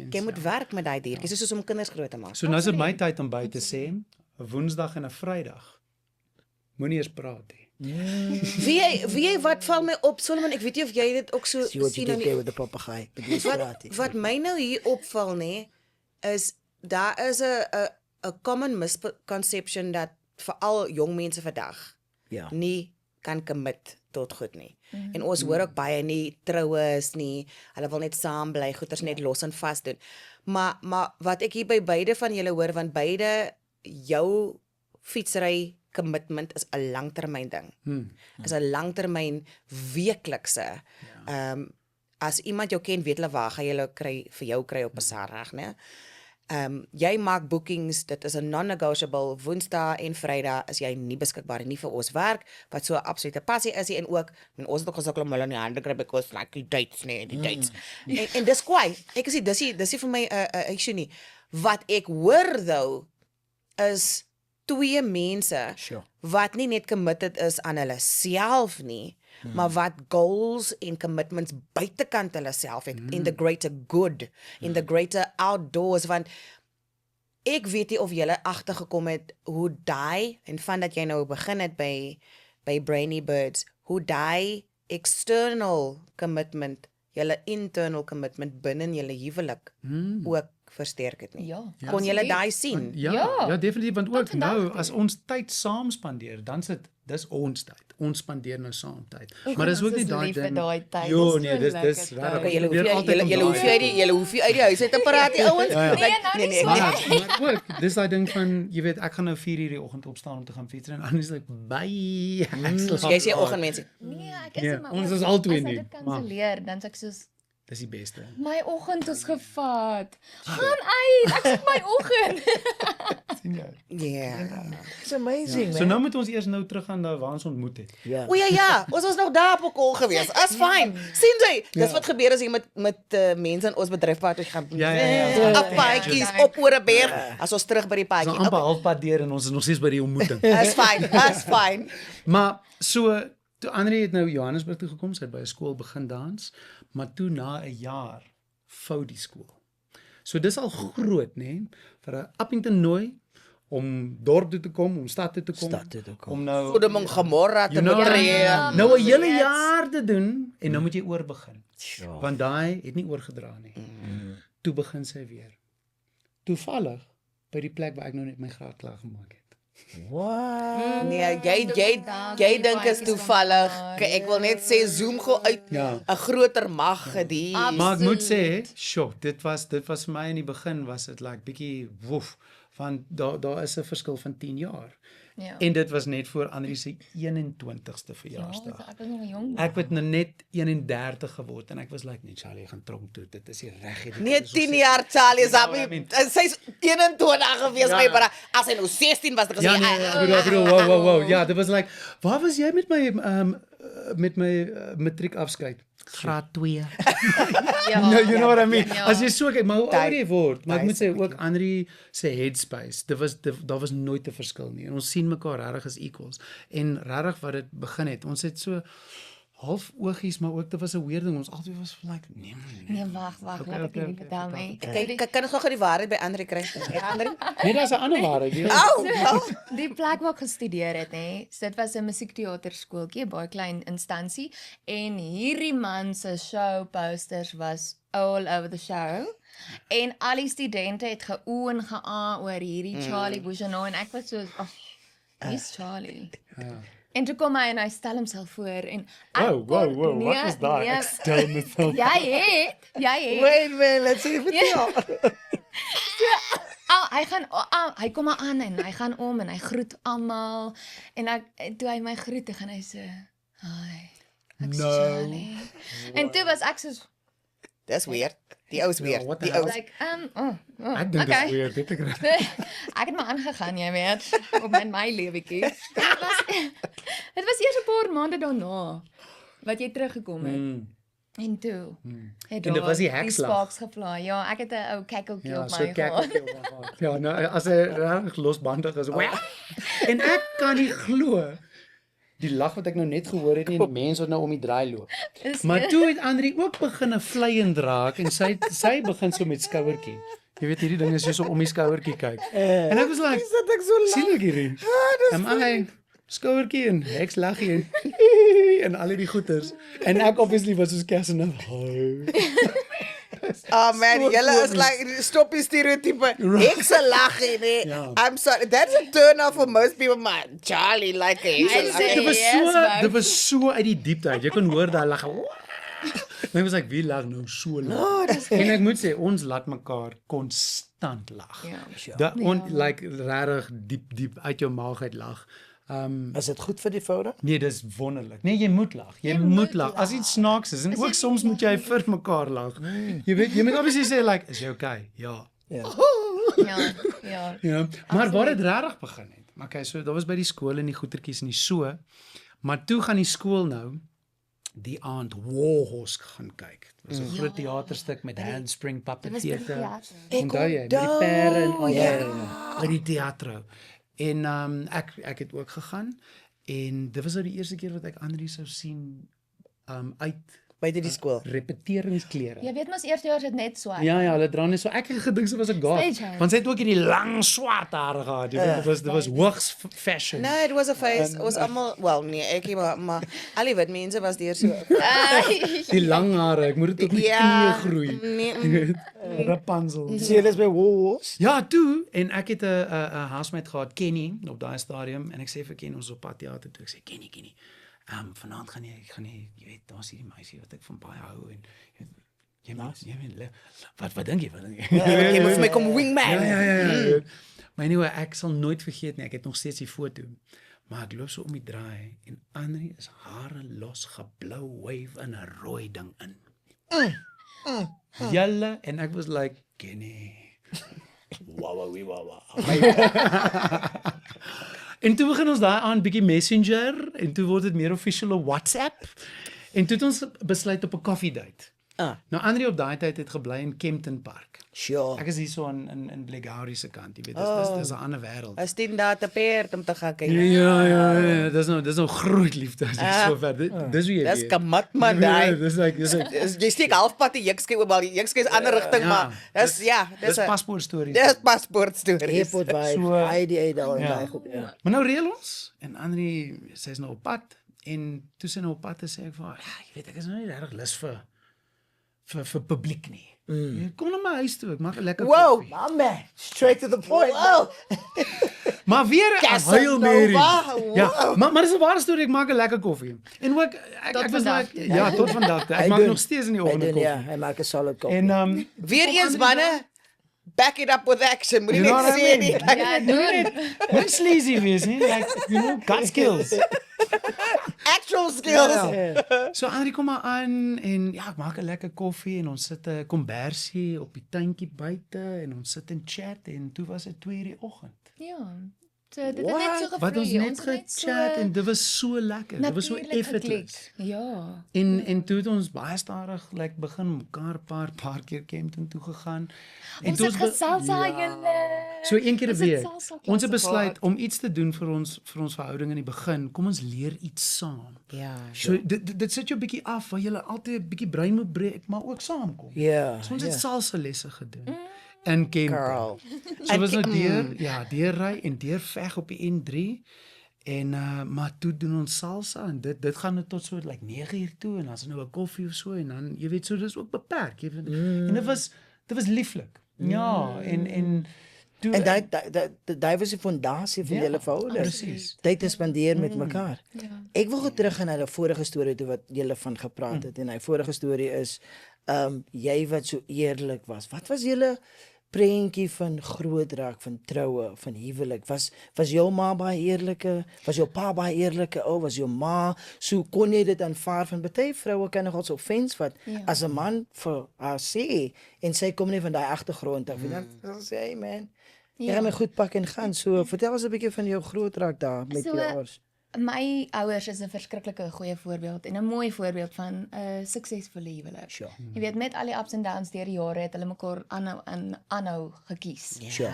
Jy moet werk met daai diertjies, soos om kinders groot te maak. So nou is dit my tyd om by te sê, 'n Woensdag en 'n Vrydag. Moenie eens praat nie. Wie wat val my op Solomon, ek weet nie of jy dit ook so sien nie met die papegaai. Wat my nou hier opval nê is daar is 'n common misconception dat veral jong mense vandag nie kan commit tot goed nie. En ons hoor ook baie nie troues nie. Hulle wil net saam bly, goeders net los en vas doen. Maar wat ek hier by beide van julle hoor, want beide jou fietsry commitment is 'n langtermyn ding. Is 'n langtermyn weeklikse. As iemand jou ken, weet hulle waar gaan jy vir jou kry op 'n Saterdag, né? Jy maak bookings, dit is 'n non-negotiable. Woensdae en Vrydag is jy nie beskikbaar nie vir ons werk, wat so 'n absolute passie is en ook ons het ook gesukkel om hulle in die hande kry because like die dates nee, die dates. En dis kwai. Ek sê dis vir my 'n issue nie. Wat ek hoor though is 2 mense wat nie net committed is aan hulle self nie, maar wat goals en commitments buitekant hulle self het in the greater good, in the greater outdoors, want ek weet nie of jy agtergekom het hoe daai en van dat jy nou begin het by Brainy Birds, hoe daai external commitment, julle internal commitment binne julle huwelik ook versterk het nie. Kon julle daai sien? Ja, definitief, want ook nou as ons tyd saam spandeer, dan dis ons tyd. Ons spandeer nou saam tyd. Maar dis ook nie daai ding. Jo, nee, dis regtig. Julle hoef uit die huis uit te praat, die ouens. Nee. Maar ook, dis daai ding van, jy weet, ek gaan nou 4:00 die oggend opstaan om te gaan fiets en anders like bye. Jy sê oggendmensie. Nee, ek is maar ons is albei nie. As ek dit kanselleer, dan sê ek soos dis die beste. My oggend is gevat. Gaan uit. Ek sê my oggend. sien jy? It's amazing, So nou moet ons eers nou teruggaan na waar ons ontmoet het. O ja, ons was nog daar op kol gewees. As fyn. Sien jy? Dis wat gebeur as jy met mense in ons bedryfpad gaan. Op paadjies op oor 'n berg. As ons terug by die paadjie. Ons amper halfpad deur en ons is nog steeds by die ontmoeting. As fyn. Maar so toe Andri het nou Johannesburg toe gekom, sy het by 'n skool begin dans, maar toe na 'n jaar vou die skool. So dis al groot, né? Vir 'n Appington nooi om dorp toe te kom, om stad toe te kom. Om nou Sodom Gomorra te betree. Nou 'n hele jaar te doen en nou moet jy oorbegin. Want daai het nie oorgedra nie. Toe begin sy weer. Toevallig by die plek waar ek nou net my graad klaar gemaak het. What? Nee, jy dink is toevallig. Ek wil net sê zoom gou uit 'n groter mag gedie. Maar ek moet sê, dit was vir my in die begin was dit like bietjie woef, want daar is 'n verskil van 10 jaar. Ja. En dit was net voor Andri se 21ste verjaarsdag. Ek was nog jong. Ek het nou net 31 geword en ek was like, nee Charlie, jy gaan tronk toe. Dit is nie reg nie. Nee, 10 jaar Charlie is know what I mean? sy's 21 gewees Ja. my bra. As hy nou 16 was, dan gesê Ja, nee, ek bedoel, wow. Ja, dit was like, waar was jy met my matriek afskeid? Graad 2. Ja, No, you know what I mean. Ja. As jy so kyk, maar hoe Tyd. ouer jy word, maar ek moet sê Tyd. ook Andri se headspace. Daar was nooit 'n verskil nie. En ons sien mekaar regtig as equals. En regtig wat dit begin het, ons het so half oogies, maar ook dit was 'n weird ding. Ons altyd was like, nee. Nee, wag, laat ek okay, dit vertel my. Kyk, kan ons gou die waarheid by Andre kry? Andre? Nee, daar's 'n ander waarheid. Die plek waar ek gestudeer het, hè, so dit was 'n musiekteaterskooltjie, 'n baie klein instansie en hierdie man se show posters was all over the show. En al die studente het geoe en geaa oor hierdie Charlie Bouchonneau en ek was so, wie's Charlie? Ja. En toe kom hy en hy stel homself voor en ek Wat was daai? Ek stel myself. Jy het. Wait, let's see Ja. Hy kom maar aan en hy gaan om en hy groet almal en toe hy my groet, dan gaan hy so, hi, ek's No. Charlie. En toe was ek so, Dis weird. Die ou is weird. what the Die hell? ou. like, Ek dink dit is weird, dit ek reg. Ek het maar aangegaan, jy weet, op my lewetjie. Dit was eers 'n paar maande daarna wat jy teruggekom het. En toe het En dit was die hekslag. sparks gevlaai. Ja, ek het 'n ou kekkeltjie Ja, op so my kyk gehad. op jou. Ja, nou as hy regtig losbandig is. En ek kan nie glo die lag wat ek nou net gehoor het nie, en die mense wat nou om die draai loop. Is- Maar toe het Andri ook begin vleiend raak en sy begin so met skouertjie. Jy weet hierdie ding is so om die skouertjie kyk. En ek was like, Sit ek so sien ek hierdie? En hy skouertjie en heks laggie en al die goeters. En ek obviously was soos Kers en Oh man, julle is like stop die stereotype. Hekse lag nee. Ja. I'm sorry. That's a turn off for most people, man. Charlie like a hekse Hy lag. sê- Dit was Yes, so, man. dit was so uit die diepte uit. Jy kon hoor daai lag. En ek was like, wie lag nou so lag? En ek moet sê ons laat mekaar konstant lag. Ja. Dat like regtig diep uit jou maag uit lag. Is dit goed vir die verhouding? Nee, dis wonderlik. Nee, jy moet lag. Jy moet lag. As iets snaaks is en ook soms moet jy vir mekaar lag. Jy weet, jy moet obviously sê like, is jy okay? Ja. Ja. Ja. Ja, maar waar dit regtig begin het. Maar okay, so daar was by die skool en die goetertjies en die so. Maar toe gaan die skool nou die aand Warhorse gaan kyk. Dit was 'n groot teaterstuk met handspring puppet was by die theater. teater. Onthou jy, met die perde en al by die teater. En ek het ook gegaan en dit was nou die eerste keer wat ek Andri sou sien uit Buite die skool. repeteringsklere. Jy weet mos eerstejaars het net swart. Ja, hulle dra net so. Ek het gedink sy was 'n goth. Stagehand. Want sy het ook hierdie lang swart hare gehad. Jy weet, dit was hoogs fashion. No, it was a face. It was almal, well, nee, ek maar al die wit mense was deur so. Die lang hare, ek moet dit op my Ja, knieë groei. nee, Jy weet, Rapunzel. Sien jy dis by Woolworths? Ja, toe en ek het 'n housemate gehad, Kenny, op daai stadium en ek sê vir Kenny ons op pad teater toe. Ek sê Kenny, vanaand gaan jy weet, daar's hierdie meisie wat ek van baie hou en jy weet wat dink jy? Jy moet vir my kom wingman. Ja. Maar anyway, ek sal nooit vergeet nie, ek het nog steeds die foto. Maar ek loop so om die draai en Andri is hare los geblou wave in 'n rooi ding in. Julle en ek was like, Kenny. Wow. En toe begin ons daai aan bietjie Messenger en toe word dit meer offisieel op WhatsApp. En toe het ons besluit op 'n coffee date. Nou Andri op daai tyd het gebly in Kempton Park. Sure. Ek is hier so in Blackgowrie se kant, jy weet, dis 'n ander wêreld. Is dit daar te perd om te gaan kyk? Ja, dis nou groot liefde as jy so ver. Dis wie jy Dis weet. kamat man daai. Dis like Jy steek halfpad die jukskei oor, maar die jukskei is ander rigting, maar dis dis paspoort stories. Dis paspoort stories. Airport by So- IDA daar en Ja. daai goed. Ja. Maar nou reël ons en Andri sy's nou op pad en toe sy nou op pad is sê ek vir haar, ja, jy weet ek is nou nie regtig lus vir publiek nie. Kom na my huis toe, ek maak 'n lekker Wow, koffie. my man, straight to the point. Wow. Maar weer 'n Casanova, Hail Mary. wow. Ja, maar dis 'n ware storie, ek maak 'n lekker koffie. En ook ek was vandag. like, ja, tot vandag. Ek Hy maak doen. nog steeds in die Hy oggende doen, ja, koffie. hy maak 'n solid koffie. En Weer eens manne, back it up with action. Moet jy You know net what I sê mean? nie. Ja, doen. Moenie sleazy wees nie, like, you know, got skills. Actual skills. So Andri kom maar aan en ja, ek maak 'n lekker koffie en ons sit 'n kombersie op die tuintjie buite en ons sit en chat en toe was dit 2:00 die oggend. Ja. So dit het net so gevloei. Wat ons net het net gechat en dit was so lekker. Dit was so natuurlijk effortless. geklik. Ja. En toe het ons baie stadig begin mekaar paar keer Kempton toe gegaan. En Ons toe het gesalsa julle. So een keer 'n Ons het week. salsa Ons klasse het besluit gehad. om iets te doen vir ons verhouding in die begin. Kom ons leer iets saam. Ja. So dit sit jou bietjie af waar jy altyd 'n bietjie brein moet breek, maar ook saamkom. Ja. So ons het salsa lesse gedoen. In Kempton. Girl. So was nou deur ry en deur veg op die N3 en maar toe doen ons salsa en dit gaan nou tot so like 9:00 toe en dan is nou 'n koffie of so en dan jy weet so dis ook beperk. Jy weet, en dit was lieflik. Ja, en toe En daai was die fondasie van julle verhouding. presies. Tyd te spandeer met mekaar. Ja. Ek wil gou terug na 'n vorige storie toe wat julle van gepraat het en hy vorige storie is jy wat so eerlik was. Wat was julle prentjie van groot raak, van troue, van huwelik? Was jou ma baie eerlike? Was jou pa baie eerlike? Was jou ma so kon jy dit aanvaar van baie vroue kan nogal so offense vat as 'n man vir haar sê en sy kom nie van daai agtergrond af en dan sê hey man, jy gaan my goed pak en gaan. So vertel ons 'n bietjie van jou groot raak daar met So, jou ouers. My ouers is 'n verskriklike goeie voorbeeld en 'n mooi voorbeeld van 'n suksesvolle huwelik. Sure. Jy weet met al die ups en downs deur die jare het hulle mekaar aanhou gekies. Sure.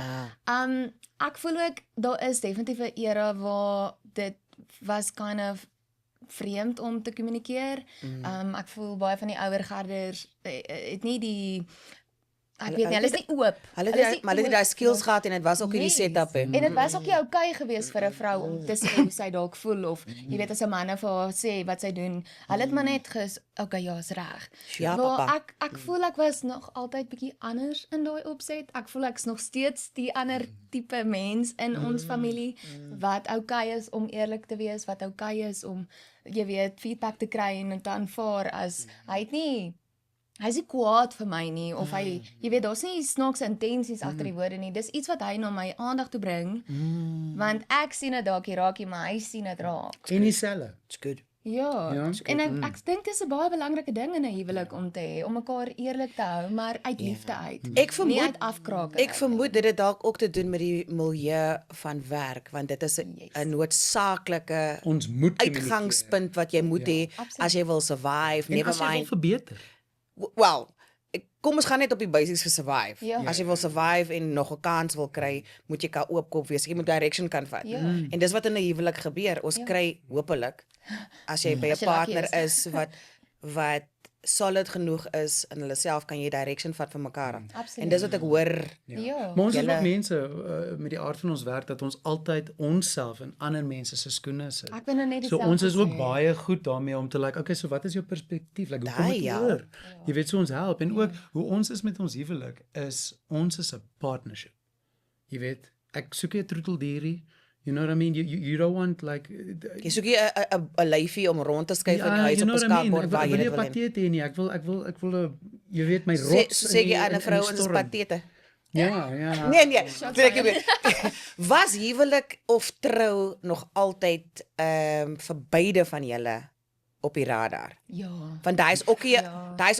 Ek voel ook daar is definitief 'n era waar dit was kind of vreemd om te kommunikeer. Ek voel baie van die ouer garders het nie die ek weet nie, hulle is nie oop. Hulle is nie het maar hulle het daai oop skills nog- gehad en dit was ook hierdie Yes. setup hè. En dit was ook nie oukei geweest vir 'n vrou om te sê hoe sy dalk voel of jy weet as 'n man vir haar sê wat sy doen. Hulle het maar net okay, ja, is reg. Ja, Maar papa. ek voel ek was nog altyd bietjie anders in daai opset. Ek voel ek's nog steeds die ander tipe mens in ons familie wat oukei is om eerlik te wees, wat oukei is om jy weet feedback te kry en dit te aanvaar as hy's nie kwaad vir my nie of hy jy weet daar's nie snaakse intensies agter die woorde nie. Dis iets wat hy na my aandag toe bring. Want ek sien dit dalk hier raakie, maar hy sien dit raak. En dieselfde. It's good. Ja. Ja, En ek dink dis 'n baie belangrike ding in 'n huwelik om te hê, om mekaar eerlik te hou, maar uit liefde uit. Ek vermoed nie uit afkraak. Ek vermoed dit het dalk ook te doen met die milieu van werk want dit is 'n noodsaaklike Ons moet uitgangspunt wat jy moet hê as jy wil survive. en Never as jy wil mind. verbeter. Wel, kom ons gaan net op die basics vir survive. Ja. As jy wil survive en nog 'n kans wil kry, moet jy kan oopkop wees. Jy moet direction kan vat. Ja. En dis wat in 'n huwelik gebeur. Ons kry hopelik as jy by 'n As jy lucky partner is. is wat solid genoeg is in hulle self kan jy direction vat vir mekaar. En dis wat ek hoor. Ja. Maar ons is Julle- ook mense met die aard van ons werk dat ons altyd onsself in ander mense se skoene sit. Ek wil nou net So dieselfde ons is ook sê. baie goed daarmee om te okay, so wat is jou perspektief? Hoe kom Daai, dit ja. oor? Jy weet so ons help en ook hoe ons is met ons huwelik is ons is 'n partnership. Jy weet, ek soek nie 'n troeteldierie. You know what I mean? You don't want like Jy soek nie 'n lyfie om rond te skuif in die huis you op know 'n what I mean? skaakbord waar Ek jy wil nie dit 'n wil hê. patet hê nie. Ek wil jy weet my rots. Sê jy aan 'n in vrou die in storm. patete. Ja. Nee, trek jy weer. Was huwelik of trou nog altyd vir beide van julle op die radar? Ja. Want daai's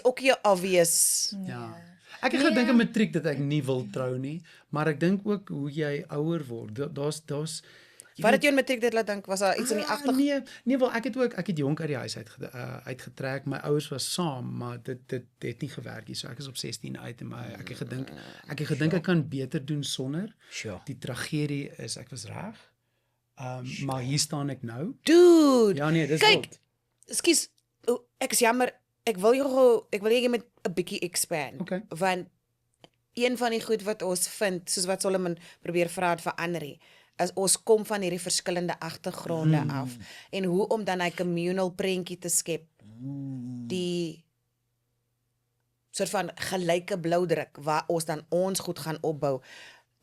ook 'n obvious. Ja. Ek het gedink in matriek dat ek nie wil trou nie, maar ek dink ook hoe jy ouer word. Daar's Wat het jou in matriek dit laat dink? Was daar iets in die agter? Nee, wel ek het jonk uit die huis uitgetrek. My ouers was saam, maar dit het nie gewerk nie. So ek is op 16 uit en ek het gedink ek kan beter doen sonder. Sure. Die tragedie is ek was reg. Maar hier staan ek nou. Dude. Ja nee, dis Kyk, wild. Ekskuus, ek is jammer. Ek wil hê jy moet 'n bietjie expand. Okay. Want een van die goed wat ons vind, soos wat Solomon probeer vra het vir Anri, is ons kom van hierdie verskillende agtergronde af en hoe om dan 'n communal prentjie te skep. Die soort van gelyke bloudruk waar ons dan ons goed gaan opbou.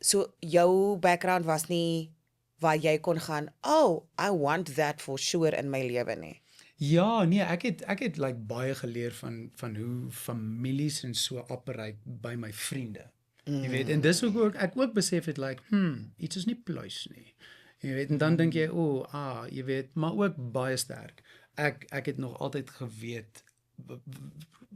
So jou background was nie waar jy kon gaan, oh, I want that for sure in my lewe nie. Ja, nee, ek het like baie geleer van hoe families en so operate by my vriende. Jy weet, en dis ook ek ook besef het like, iets is nie pluis nie. Jy weet, en dan dink jy, jy weet, maar ook baie sterk. Ek het nog altyd geweet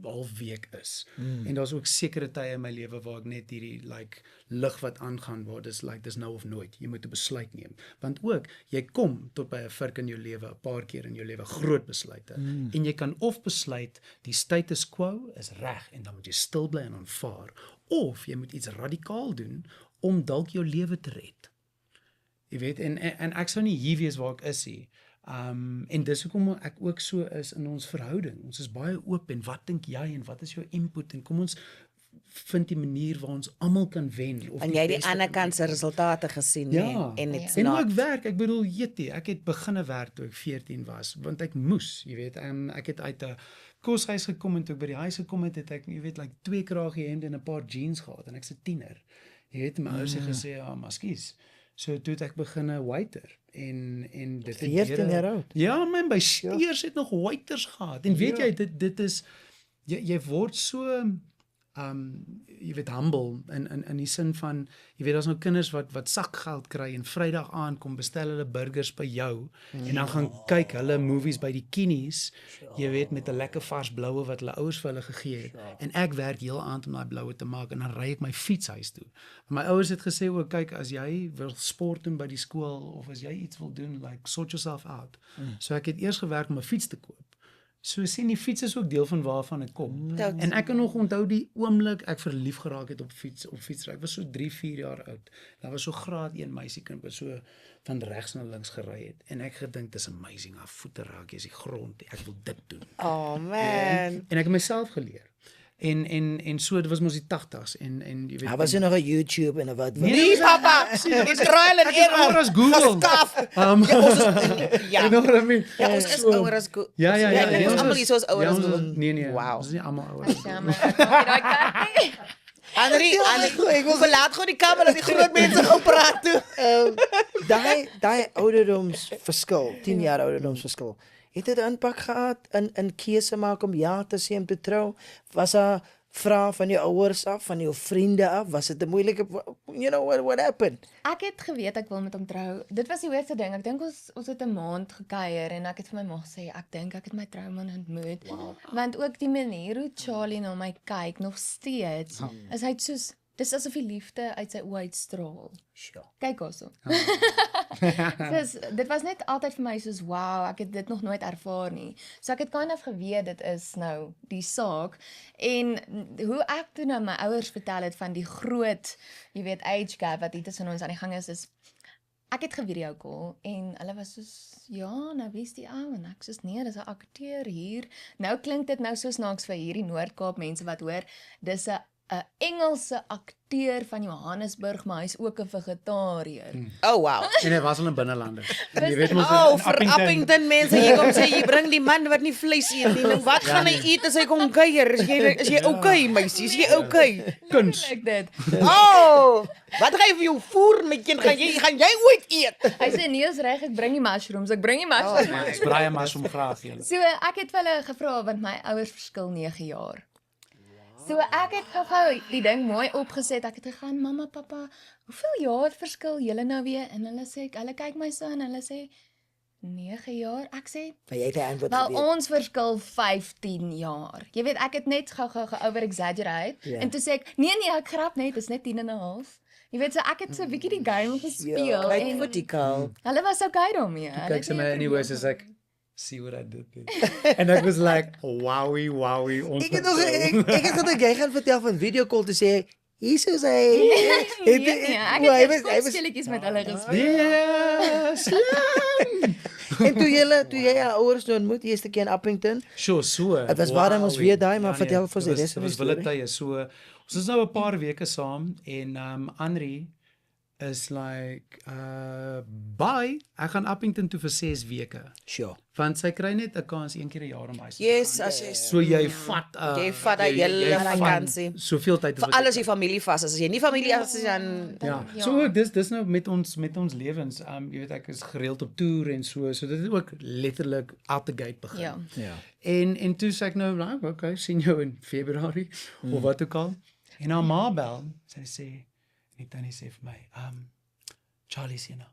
half week is. En daar's ook sekere tye in my lewe waar ek net hierdie like lig wat aangaan waar dis like dis nou of nooit. Jy moet 'n besluit neem. Want ook jy kom tot by 'n vurk in jou lewe, 'n paar keer in jou lewe, groot besluite. En jy kan of besluit die status quo is reg en dan moet jy stil bly en aanvaar, of jy moet iets radikaal doen om dalk jou lewe te red. Jy weet, en ek sou nie hier wees waar ek is nie. En dis hoekom ek ook so is in ons verhouding. Ons is baie oop en wat dink jy en wat is jou input en kom ons vind die manier waar ons almal kan wen. En jy het die ander kant se resultate gesien en it's en not. ook werk, ek bedoel, ek het beginne werk toe ek 14 was, want ek moes, jy weet, ek het uit 'n koshuis gekom en toe ek by die huis gekom het ek, jy weet, like 2 kragie hemde en 'n paar jeans gehad en ek's 'n tiener. Jy weet, my ouers het gesê, ja, maar skus. So toe het ek begin 'n waiter en dit het 14 jaar oud. Ja, man, by Steers het nog waiters gehad. En weet jy, dit is jy word so jy weet humble in die sin van jy weet daar's nou kinders wat sakgeld kry en Vrydag aand kom bestel hulle burgers by jou en dan gaan kyk hulle movies by die kinies, jy weet met 'n lekker vars bloue wat hulle ouers vir hulle gegee het. En ek werk heel aand om daai bloue te maak en dan ry ek my fiets huis toe. My ouers het gesê ook kyk as jy wil sport doen by die skool of as jy iets wil doen like sort yourself out. So ek het eers gewerk om 'n fiets te koop. So sien die fiets is ook deel van waarvan ek kom. En ek kan nog onthou die oomblik ek verlief geraak het op fietsry. Ek was so 3-4 jaar oud. Daar was so graad 1 meisiekind wat so van regs na links gery het. En ek gedink dis amazing, haar voete raak jy is die grond. Ek wil dit doen. Oh man. En ek het myself geleer. En so dit was mos die 80s en jy weet. Daar was nog 'n YouTube en 'n wat. Nee papa, dis trial and error. Ouer as Google. Ja. You know what I mean? Ja, ons is ouer as Google. Ja. Ons almal hier so is ouer as Google. Nee. Wow. Ons is nie almal ouer as Google. Ja, maar ek maak nie daai kant nie. Andri, ek wil verlaat gou die kamer dat die groot mense gou praat toe. Daai ouderdomsverskil, 10 jaar ouderdomsverskil. Het dit 'n impak gehad in keuse maak om ja te sê om te trou? Was daar vrae van jou ouers af, van jou vriende af? Was dit 'n moeilike, you know what happened? Ek het geweet ek wil met hom trou. Dit was die weirste ding. Ek dink ons het 'n maand gekuier en ek het vir my ma gesê ek dink ek het my trouman ontmoet. Wow. Want ook die manier hoe Charlie na my kyk nog steeds, is hy soos dis asof die liefde uit sy oë uitstraal. Sure. Kyk also. Dit was net altyd vir my soos wow, ek het dit nog nooit ervaar nie. So ek het kind of geweet dit is nou die saak. En hoe ek toe nou my ouers vertel het van die groot, jy weet, age gap wat hier tussen ons aan die gang is ek het gevideo call en hulle was soos ja, nou wie's die ou en ek soos nee, dis 'n akteur hier. Nou klink dit nou so snaaks vir hierdie Noord-Kaap mense wat hoor, dis 'n Engelse akteur van Johannesburg, maar hy's ook 'n vegetariër. Oh wow. En hy was al in binnelande. En jy Dis- weet mos Vir Appington mense hier kom sê jy bring die man wat nie vleis eet nie. Nou wat gaan hy eet as hy kom kuier? Is jy okay meisie? Is jy okay? kuns. Ek dit. Oh, wat gaan jy vir jou voer met kind? Gaan jy ooit eet? Hy sê nee, is reg, ek bring die mushrooms. Ek bring die mushrooms. Ek braai mas om graag julle. So ek het vir hulle gevra want my ouers verskil 9 jaar. So ek het gou die ding mooi opgeset. Ek het gegaan, mamma, pappa, hoeveel jaar verskil julle nou weer? En hulle kyk my so en hulle sê 9 jaar. Ek sê, Maar jy het 'n antwoord wel geweet. ons verskil 15 jaar. Jy weet, ek het net gou over exaggerate Ja. en toe sê ek, nee, ek grap net, dis net 10 en 'n half. Jy weet, so ek het so 'n bietjie die game gespeel Kyk en vir die kou. hulle was okay daarmee. Hulle Kyk het sy nie my 'n anyways probleem is ek see what I did there. En ek was like wowie. Ek het nog ek het gedink jy gaan vertel van video call te sê Jesus hy. ek het skoolspeletjies met hulle gespeel. Yes. En toe jy jou ouers nou ontmoet eerste keer in Appington. So. Dit was waarom ons weer daai, maar vertel vir ons die res van die Dit was wille storie. tye. So ons is nou 'n paar weke saam en Henri is like bye. Ek gaan Appington toe vir 6 weke. Sure. Want sy kry net 'n kans een keer 'n jaar om huis te Yes, gaan. as jy So jy vat Jy vat daai hele vakansie. Soveel tyd vir alles jy familie vas is. As jy nie familie as is dan Ja. So ook dis nou met ons lewens. Jy weet ek is gereeld op toer en so dit het ook letterlik out the gate begin. Ja. Ja. En toe sê ek nou, okay, sien jou in Februarie of wat ook al. En haar ma bel, sy sê, en die tannie sê vir my, Charlie sê nou,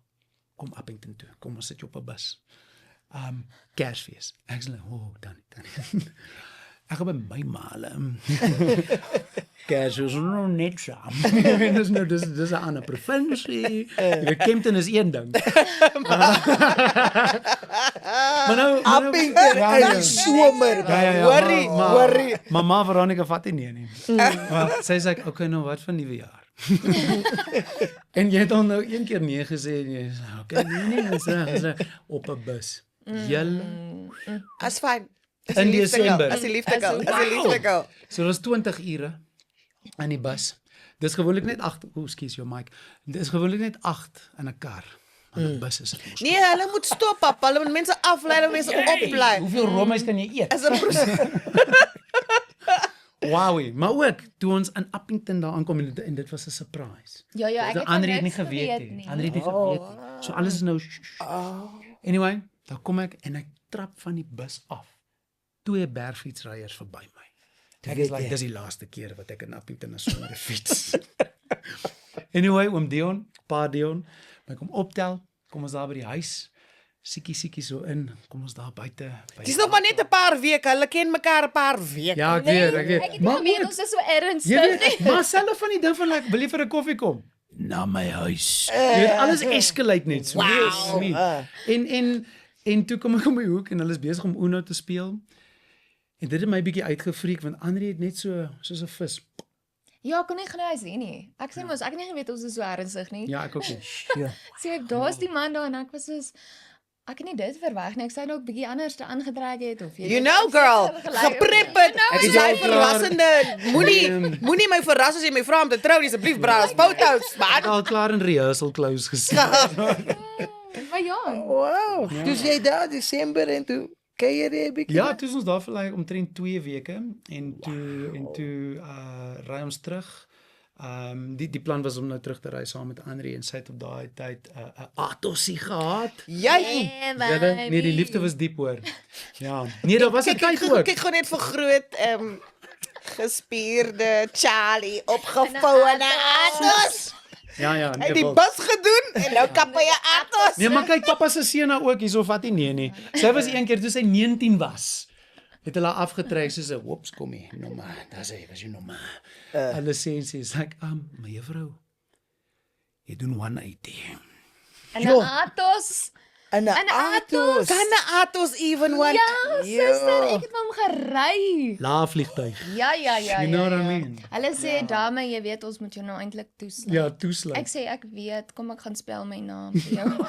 kom Appington toe, kom ons sit jou op 'n bus. Kersfees. Ek sê, tannie. Ek gaan by my ma, Kersfees is nou net saam. Dis 'n ander provinsie. Jy weet, Kempton is een ding. Maar nou Appington is somer. Worry. Mamma Veronica vat nie. Maar sy sê, okay, nou wat van nuwe jaar? En jy het al nou een keer nee gesê en jy sê, okay, nee, sê op 'n bus. As fyn. In Desember. As die liefde gaan. So dis 20 ure in die bus. Dis gewoonlik net 8, excuse your mic. Dis gewoonlik net 8 in 'n kar. Maar 'n bus is dit mos. Nee, hulle moet stop, pap. Hulle moet mense aflei, mense oplei. Hoeveel rommeis kan jy eet? As 'n Wowie, maar ook toe ons in Appington daar aankom en dit was 'n surprise. Ja, ek het Andre het niks nie geweet nie. nie. Andre het nie geweet nie. So alles is nou Anyway, dan kom ek en ek trap van die bus af. 2 bergfietsryers verby my. Ek is like, dis die laaste keer wat ek in Appington is sonder 'n fiets. Anyway, oom Dion, pa Dion, my kom optel, kom ons daar by die huis. Siekie so in, kom ons daar buite. Dis nog maar net 'n paar weke. Hulle ken mekaar 'n paar weke. Ja, ek weet. Ek het nie geweet ons is so ernstig Jy weet, nie. maar self van die ding van like, wil jy vir 'n koffie kom? Na my huis. Jy weet, alles escalate net so. En toe kom ek om my hoek en hulle is besig om Uno te speel. En dit het my bietjie uitgefreek want Andre het net so soos 'n vis. Ja, ek kon nie glo hy sê nie. Ek sê mos, ek het nie geweet ons is so ernstig nie. Ja, ek ook nie. Sê daar's die man daar en ek was soos ek het nie dit verwag nie. Ek sou dalk bietjie anders te aangetrek het of You know, girl, geprep het. Ek is hy verrassende. Moenie my verras as jy my vra om te trou asseblief, bra. Foto's, man. Al klaar in rehearsal close gesien. Maar ja, Wow. Dus jy daar Desember en toe kuier jy bietjie? Ja, toe is ons daar vir like omtrent 2 weke en toe ry ons terug. Die plan was om nou terug te ry saam met Andre en sy het op daai tyd 'n Atosie gehad. Jy. Nee, die liefde was diep hoor. Ja. Nee, daar was 'n tyd ook. Kyk gewoon net vir groot gespierde Charlie opgevouwe atos. Ja, Hy het die wel. bus gedoen en nou kap hy 'n atos. Nee, maar kyk, pappa se seun nou ook hierso vat nie. Sy was een keer toe sy 19 was. Het hulle afgetrek soos 'n hops kom hier. Nou maar, daar sê was jy nou maar. Hulle sê sy's like, my juffrou. Jy doen 180. en 'n Atos. In 'n Atos. Kan 'n atos even one. Ja, suster, ek het met hom gery. Laafvliegtuig. Ja. You know what I mean? Hulle sê, dame, jy weet ons moet jou nou eintlik toesluit. Ja, toesluit. Ek sê ek weet, kom ek gaan spel my naam vir jou.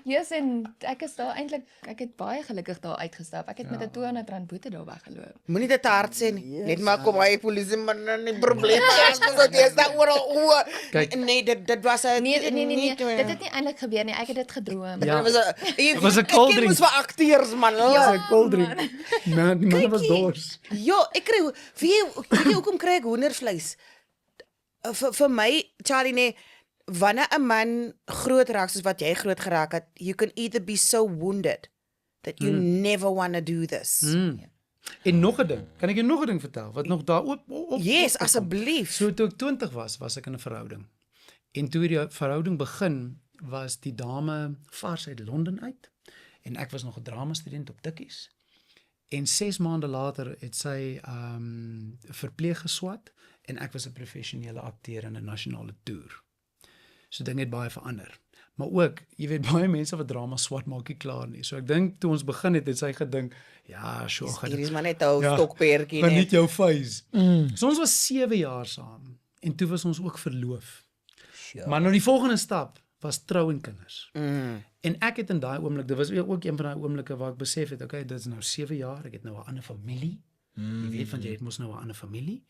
Yes, en ek is daar eintlik, ek het baie gelukkig daar uitgestap. Ek het met 'n R200 boete daar weggeloop. Moenie dit te hard sê nie. Net maar kom hy polisie man nie probleem. Ons is daar oor. Kyk. Nee, dit was 'n Nee. Dit het nie eintlik gebeur nie. Ek het dit gedroom. Ja. Dit was 'n cold drink. Dit was vir akteurs man. Ja, 'n cold drink. Man, die man was dors. Ja, ek kry weet jy hoekom kry ek hoendervleis? Vir my Charlie nee, wanneer 'n man groot raak soos wat jy groot geraak het, you can either be so wounded that you never want to do this. En nog 'n ding. Kan ek jou nog 'n ding vertel wat nog daar op Yes, asseblief. So toe ek 20 was ek in 'n verhouding. En toe die verhouding begin, was die dame vars uit Londen uit en ek was nog 'n drama student op Tikkies. En 6 maande later het sy verpleeg geswat en ek was 'n professionele akteur in 'n nasionale toer. So dinge het baie verander. Maar ook, jy weet baie mense wat drama swat maak nie klaar nie. So ek dink toe ons begin het sy gedink, ja, so gaan Hier is dit. maar net 'n stokperdjie Geniet net. jou face. So ons was 7 jaar saam en toe was ons ook verloof. Maar nou die volgende stap was trou en kinders. En ek het in daai oomblik, dit was ook een van daai oomblikke waar ek besef het, okay, dit is nou 7 jaar, ek het nou 'n ander familie. Jy weet van jy het mos nou 'n ander familie.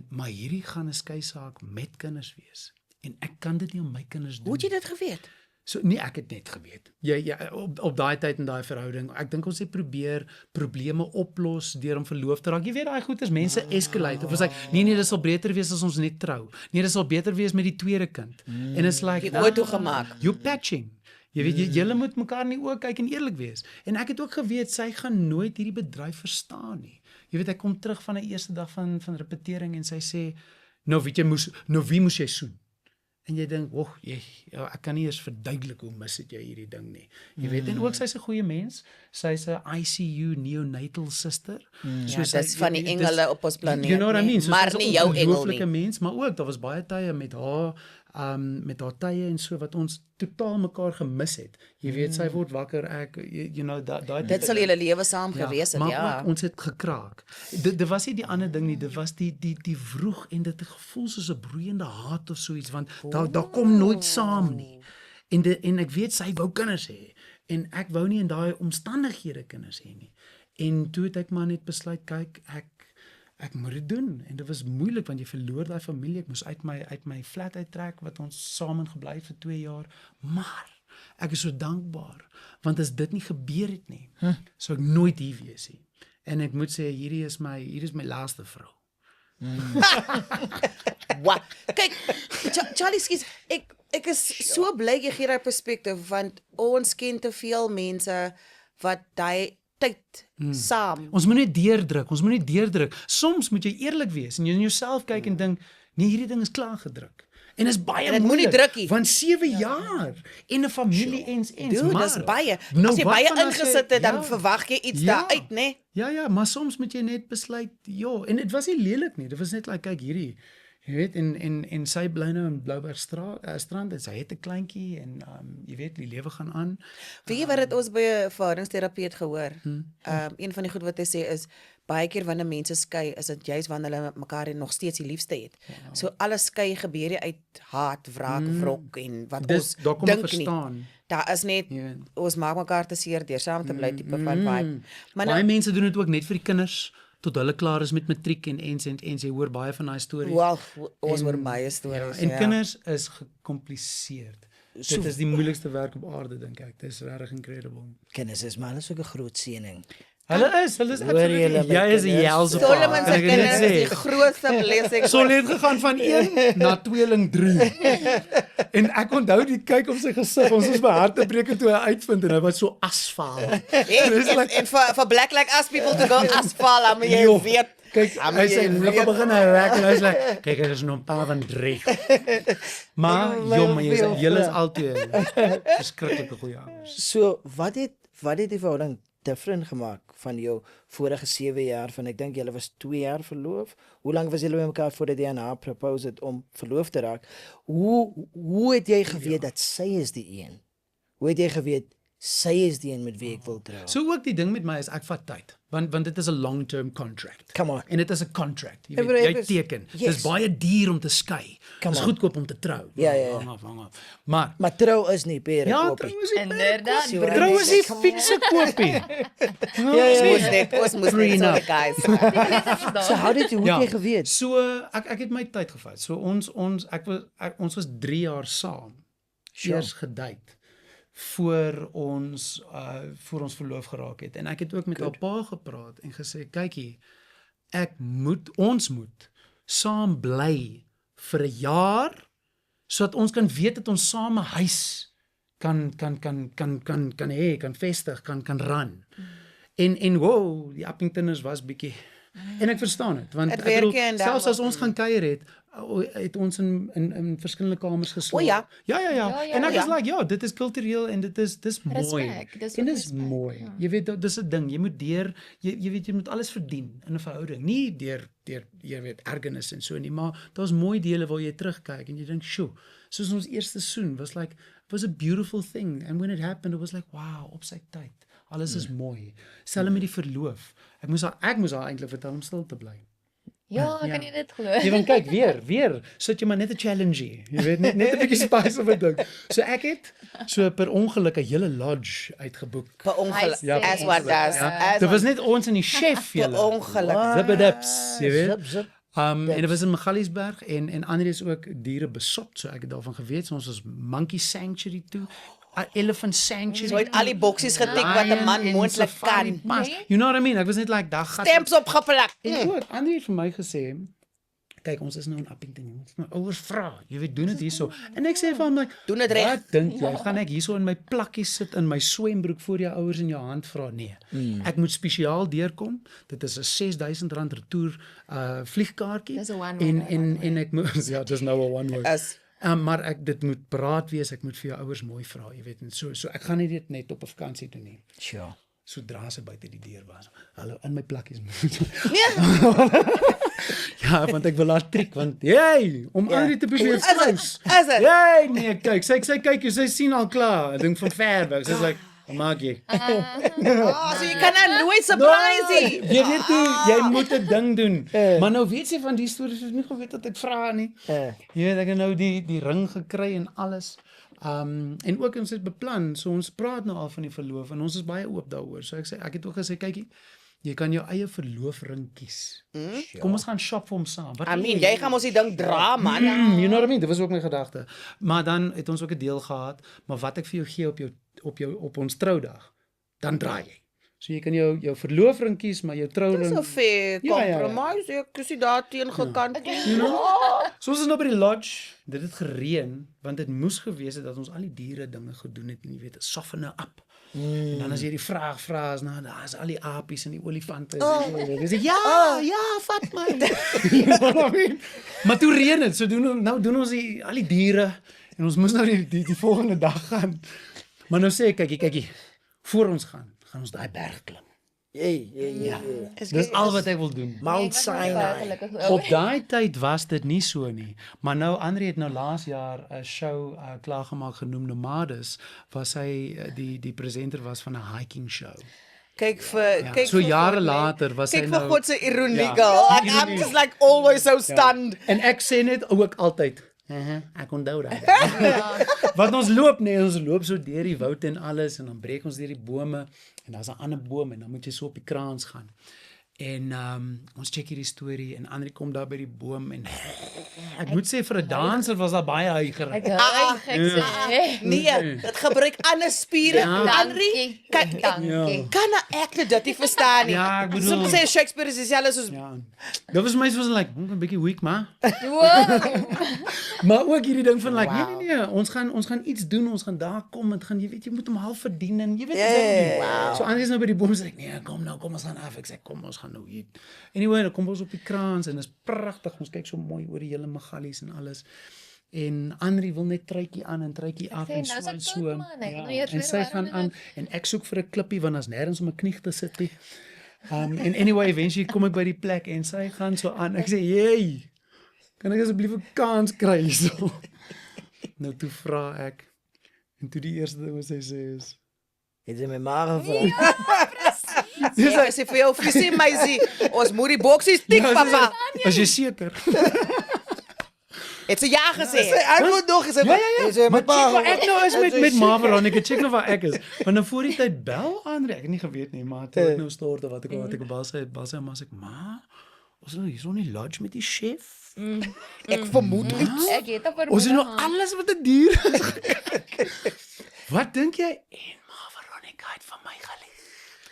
Maar hierdie gaan 'n skei saak met kinders wees. En ek kan dit nie om my kinders doen. Hoe het jy dit geweet? So nee, ek het net geweet. Ja, op daai tyd in daai verhouding, ek dink ons het probeer probleme oplos deur om verloof te raak. Jy weet daai goed is mense escalate. Of is like, nee, dit sal beter wees as ons net trou. Nee, dit sal beter wees met die tweede kind. En it's like, Jy ooit toegemaak. You patching. Jy weet julle moet mekaar nie ook kyk en eerlik wees. En ek het ook geweet sy gaan nooit hierdie bedryf verstaan nie. Jy weet, ek kom terug van 'n eerste dag van repetering en sy sê, nou weet jy wie moes jy soen? En jy dink, ek kan nie eers verduidelik hoe mis het jy hierdie ding nie. Jy weet, en ook sy's 'n goeie mens. Sy's 'n ICU neonatal sister. Ja, dis van die engele op ons planeet. You know what I mean? So maar nie jou engel nie. Mens, maar ook daar was baie tye met haar tye en so wat ons totaal mekaar gemis het. Jy weet, sy word wakker, ek daai Dit sal julle lewe saam gewees het, maar ons het gekraak. Dit was nie die ander ding nie, dit was die vroeg en dit het gevoel soos 'n broeiende haat of so iets, want daar kom nooit saam nie. En ek weet sy wou kinders hê en ek wou nie in daai omstandighede kinders hê nie. En toe het ek maar net besluit, kyk, ek moet dit doen en dit was moeilik want jy verloor daai familie. Ek moes uit my flat uittrek wat ons saam in gebly het vir 2 jaar, maar ek is so dankbaar want as dit nie gebeur het nie, sou ek nooit hier wees nie. En ek moet sê hier is my laaste vrou. Wow. Kyk, Charlie, skies, ek is so bly jy gee daai perspektief want ons ken te veel mense wat daai tyd saam. Ons moet nie deurdruk. Soms moet jy eerlik wees en jy in jouself kyk en dink, nee, hierdie ding is klaar gedruk. En is baie dit moeilik, druk nie. Want 7 jaar en 'n familie ens. Dude, maar dis baie. Nou, as jy wat baie van as ingesit het, dan ja, verwag jy iets ja, daaruit, né? Ja, maar soms moet jy net besluit, en dit was nie lelik nie. Dit was net kyk hierdie. Jy weet, en sy bly nou in Blouberg strand en sy het 'n kleintjie en jy weet, die lewe gaan aan. Weet jy wat dit ons by 'n verhoudingsterapeut gehoor? Een van die goed wat hy sê is baie keer wanneer mense skei, is dit juist wanneer hulle mekaar nog steeds die liefste het. Ja. So alles skei gebeur nie uit haat, wraak, wrok en wat ons dink nie. Daar is net ons maak mekaar te seer deur saam te bly tipe van vibe. Maar baie mense doen dit ook net vir die kinders tot hulle klaar is met matriek en jy hoor baie van daai stories. Wel, ons hoor baie stories. En kinders is gecompliseerd. Dit is die moeilikste werk op aarde, dink ek. Dit is regtig incredible. Kinders is maar so 'n groot seëning. Hulle is absoluut. Jy is 'n helse pa. Solomon se kinders is die grootste blessing. Sol het gegaan van 1 na tweeling 3. En ek onthou die kyk op sy gesig. Ons was by hartebreek toe hy uitvind en hy was so asfaal. En for black like us people to go asfaal, maar jy weet. Kyk, hy sê lippe begin rek en hy's like, kyk, hy is nog 'n paar van 3. Maar julle is altyd verskriklike goeie ouers. So, wat het die verhouding different gemaak van jou vorige 7 jaar van ek dink julle was 2 jaar verloof? Hoe lank was julle met mekaar voordat jy aan haar propose het om verloof te raak? Hoe het jy geweet dat sy is die een? Hoe het jy geweet sy is die een met wie ek wil trou? So ook die ding met my is ek vat tyd. Want dit is 'n long-term contract. Come on. En dit is 'n contract. Jy weet, jy teken. Yes. Dis baie duur om te skei. Dis goedkoop om te trou. Ja. Hang af. Maar trou is nie pere koopie. Inderdaad. Trou is nie fikse koopie. Ons moes net guys. So how did you, hoe het jy geweet? So ek het my tyd gevat. So ons was 3 jaar saam. Eers gedate voor ons verloof geraak het. En ek het ook met haar pa gepraat en gesê, kykie, ons moet saam bly vir 'n jaar sodat ons kan weet dat ons saam 'n huis kan hê, kan vestig, kan run. En wow, die Appingtoners was bietjie. En ek verstaan dit, want ek bedoel, selfs as ons gaan kuier het ons in verskillende kamers geslaap. Ja. En ek is like, dit is kultureel en dit is mooi. En dis mooi. Ja. Jy weet, dis 'n ding, jy moet jy moet alles verdien in 'n verhouding. Nie deur jy weet ergernis en so nie, maar daar's mooi dele waar jy terugkyk en jy dink, "Sjoe, soos ons eerste soen was a beautiful thing and when it happened it was like, wow, op sy tyd. Alles is mooi." Selfs met die verloof. Ek moes haar eintlik vertel om stil te bly. Ja, kan jy dit glo? Jy want kyk weer, sit jy maar net 'n challenge. Jy weet net 'n bietjie spice op 'n ding. So ek het so per ongeluk 'n hele lodge uitgeboek. Per ongeluk, as what does. Ja. Dit was net ons en die chef julle. Per ongeluk. Zippidips, jy weet. Zip. En dit was in Magaliesberg en Andrie is ook diere besot, so ek het daarvan geweet. So ons was monkey sanctuary toe. Elephant sanctuary. So het al die boksies getik wat 'n man moontlik kan. You know what I mean? Ek was net like, dag stamps opgeplak. En ook Andrie het vir my gesê, kyk, ons is nou in Appington, jy moet my ouers vra, jy weet, doen dit hierso. En ek sê vir hom, like, Doen dit reg. wat dink jy, gaan ek hierso in my plakkies sit, in my swembroek voor jou ouers in jou hand vra? Nee, ek moet spesiaal deurkom, dit is 'n R6,000 retour vliegkaartjie, Dis 'n one-way, en ek moet, ja, dis nou 'n one way. As Maar dit moet paraat wees, ek moet vir jou ouers mooi vra, jy weet, en so ek gaan nie dit net op 'n vakansie doen nie. Sure. Sodra sy buite die deur was. Hallo, in my plakkies. Ja, want ek wil haar triek, want om Andri te probeer skous. Is dit? Nee, kyk, sy kyk, sy sien al klaar, ek dink van ver weg. Sy's like, wat maak jy? so jy kan haar nooit surprise nie. Jy weet hoe, jy moet 'n ding doen. Maar nou weet sy van die stories, sy het nie geweet dat ek vra nie. Jy weet, ek het nou die ring gekry en alles. En ook ons het beplan, so ons praat nou al van die verloof en ons is baie oop daaroor. So ek het ook gesê, kykie, jy kan jou eie verloofring kies. Kom ons gaan shop vir hom saam. Wat I mean, jy gaan mos die ding dra, man. You know what I mean? Dit was ook my gedagte. Maar dan het ons ook 'n deel gehad, maar wat ek vir jou gee op ons troudag, dan draai jy. So jy kan jou verloofring kies, maar jou trouring. Dis 'n fair Ja. compromise. Ek is nie daarteen gekant nie. So ons is nou by die lodge. Dit het gereën, want dit moes gewees het dat ons al die diere dinge gedoen het en jy weet, soften nou op. En dan as jy die vraag vra, is nou, daar's al die apies en die olifante. Dis ja, vat my. Maar toe reën dit, so doen ons al die diere en ons moes nou die volgende dag gaan. Maar nou sê ek, kykie, voor ons gaan ons daai berg klim. Ja. Dis al wat ek wil doen. Mount Sinai. Op daai tyd was dit nie so nie, maar nou Andri het nou laas jaar 'n show klaargemaak genoem Nomades, was hy die presenter was van 'n hiking show. Kyk vir So jare later was hy kyk nou vir God se ironie, Ja. girl. I'm just like always so stunned. En ek sê net ook altyd, ek onthou dat. Want ons loop so deur die woud en alles en dan breek ons deur die bome en daar's 'n ander boom en dan moet jy so op die kraans gaan. En ons check hierdie storie en Andri kom daar by die boom en ek moet sê vir 'n danser was daar baie huigery. Ek sê. Nee, dit gebruik ander spiere. Ja. Andri, Dankie. kan ek dit nie verstaan nie. Ja, ek bedoel- Soms sê Shakespeare is dieselfde soos Ja. Dit was my soos like, 'n bietjie weak, maar Wow. maar ook hierdie ding van like, nee, ons gaan iets doen, ons gaan daar kom, dit gaan jy weet jy moet hom half verdien en jy weet So Andri is nou by die boom sê ek, nee, kom ons gaan af. Ek sê kom ons gaan nou hier. Anyway, dan kom ons op die kraans en dit is pragtig. Ons kyk so mooi oor die hele Magalies en alles. En Andri wil net truitjie aan en truitjie af sê, en nou is ek so. dood, man. Ek wil nie eers En weer sy warm gaan en aan en ek soek vir 'n klippie want daar's nêrens om 'n knie te sit nie. En anyway, eventually kom ek by die plek en sy gaan so aan. Ek sê, "Hey, kan ek asseblief 'n kans kry hierso?" Nou toe vra ek en toe die eerste ding wat sy sê is, Het jy my maar gevra? Ja, sy vir jou visie meisie. Ons moet die boksies tik, Ja, sy papa. "Is jy seker?" Het sy ja gesê. Ek moet nog gesê. Het jy my Maar check waar ek nou is Het jy met Ma seker? Veronica, check nou waar ek is. Want nou voor die tyd bel Andri, ek het nie geweet nie, maar toe ek nou storte wat ek bel sy maar sê ek, "Ma, ons is nou hier so in die lodge met die chef." Ek vermoed iets. Ek het op Ons het nou alles wat 'n dier is. Wat dink jy? En Ma Veronica het van my geleer.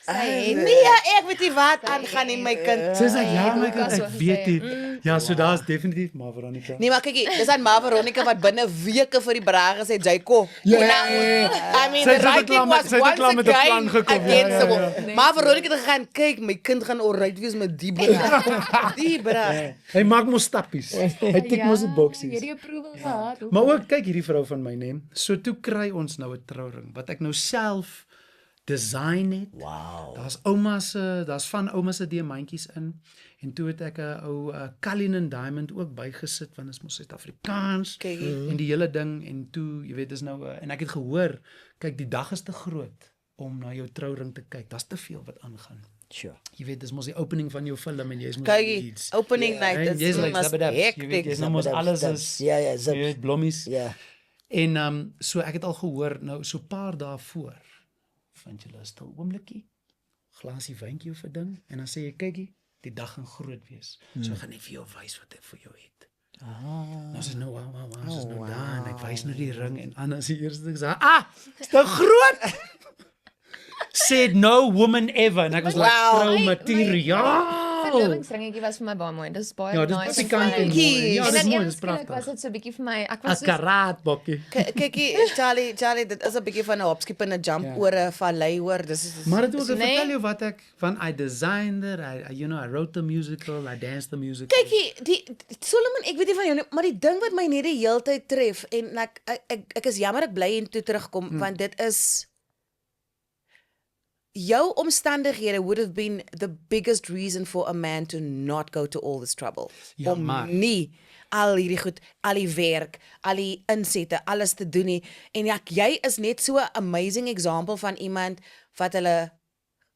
Nee, ek weet nie wat aangaan nie, my kind. Sy sê ja, my kind, Lukas ek wat weet gesê. dit. Ja, so daar's definitief Ma Veronica. Nee, maar kykie, dis aan Ma Veronica wat binne weke vir die braai gesê Jaco. Ja. I mean, Sy het the al writing klaar was met- sy het al once klaar met 'n plan again gekom, against ja, the wall. Ma Veronica het gegaan, kyk, my kind gaan alright wees met die braai. Die braai. Hy maak mos stappies. Hy tik mos die boksies. Hierdie approval gehad. Maar ook kyk hierdie vrou van my, nee. So toe kry ons nou 'n trouring wat ek nou self design het. Wow. Daar's van ouma se diamantjies in en toe het ek 'n ou Cullinan diamond ook bygesit want dit is mos Suid-Afrikaans Kyk. en die hele ding en toe jy weet dis nou en ek het gehoor kyk die dag is te groot om na jou trouring te kyk. Daar's te veel wat aangaan. Sure. Jy weet dis mos die opening van jou film en jy's mos Kykie, iets. opening night, En jy's dit like was zabadab. Jy weet hectic. jy's nou mos alles is Ja, zip. jy weet blommies. Ja. En so ek het al gehoor nou so 'n paar dae voor vind julle 'n stil oombliekie, glasie wyntjie of 'n ding en dan sê jy kykie, die dag gaan groot wees. So ek gaan net vir jou wys wat ek vir jou het. Nou sê nou wow, ons is nou daar en ek wys nou die ring en anders die eerste ding sê, is te groot. Said no woman ever en ek was like Wow. trou materiaal. verlovingsringetjie was vir my baie mooi. Dis baie Ja, dis nice. pikant en mooi. Ja, En dis dan mooi, ewe dis skielik was pragtig. dit so 'n bietjie vir my. Ek 'n was so karaatbokkie. Kykie, Charlie, dit is 'n bietjie van 'n hopskip en 'n jump Ja. oor 'n vallei hoor. Dis is Maar dit ook, ek Nee. vertel jou wat ek van I designed it, I wrote the musical, I danced the musical. Kykie, die Solomon, ek weet nie van jou nie, maar die ding wat my net die heeltyd tref en ek is jammer ek bly en toe terugkom want dit is jou omstandighede would have been the biggest reason for a man to not go to all this trouble. Ja, om maar- nie al hierdie goed, al die werk, al die insette, alles te doen nie. En ja, jy is net so 'n amazing example van iemand wat hulle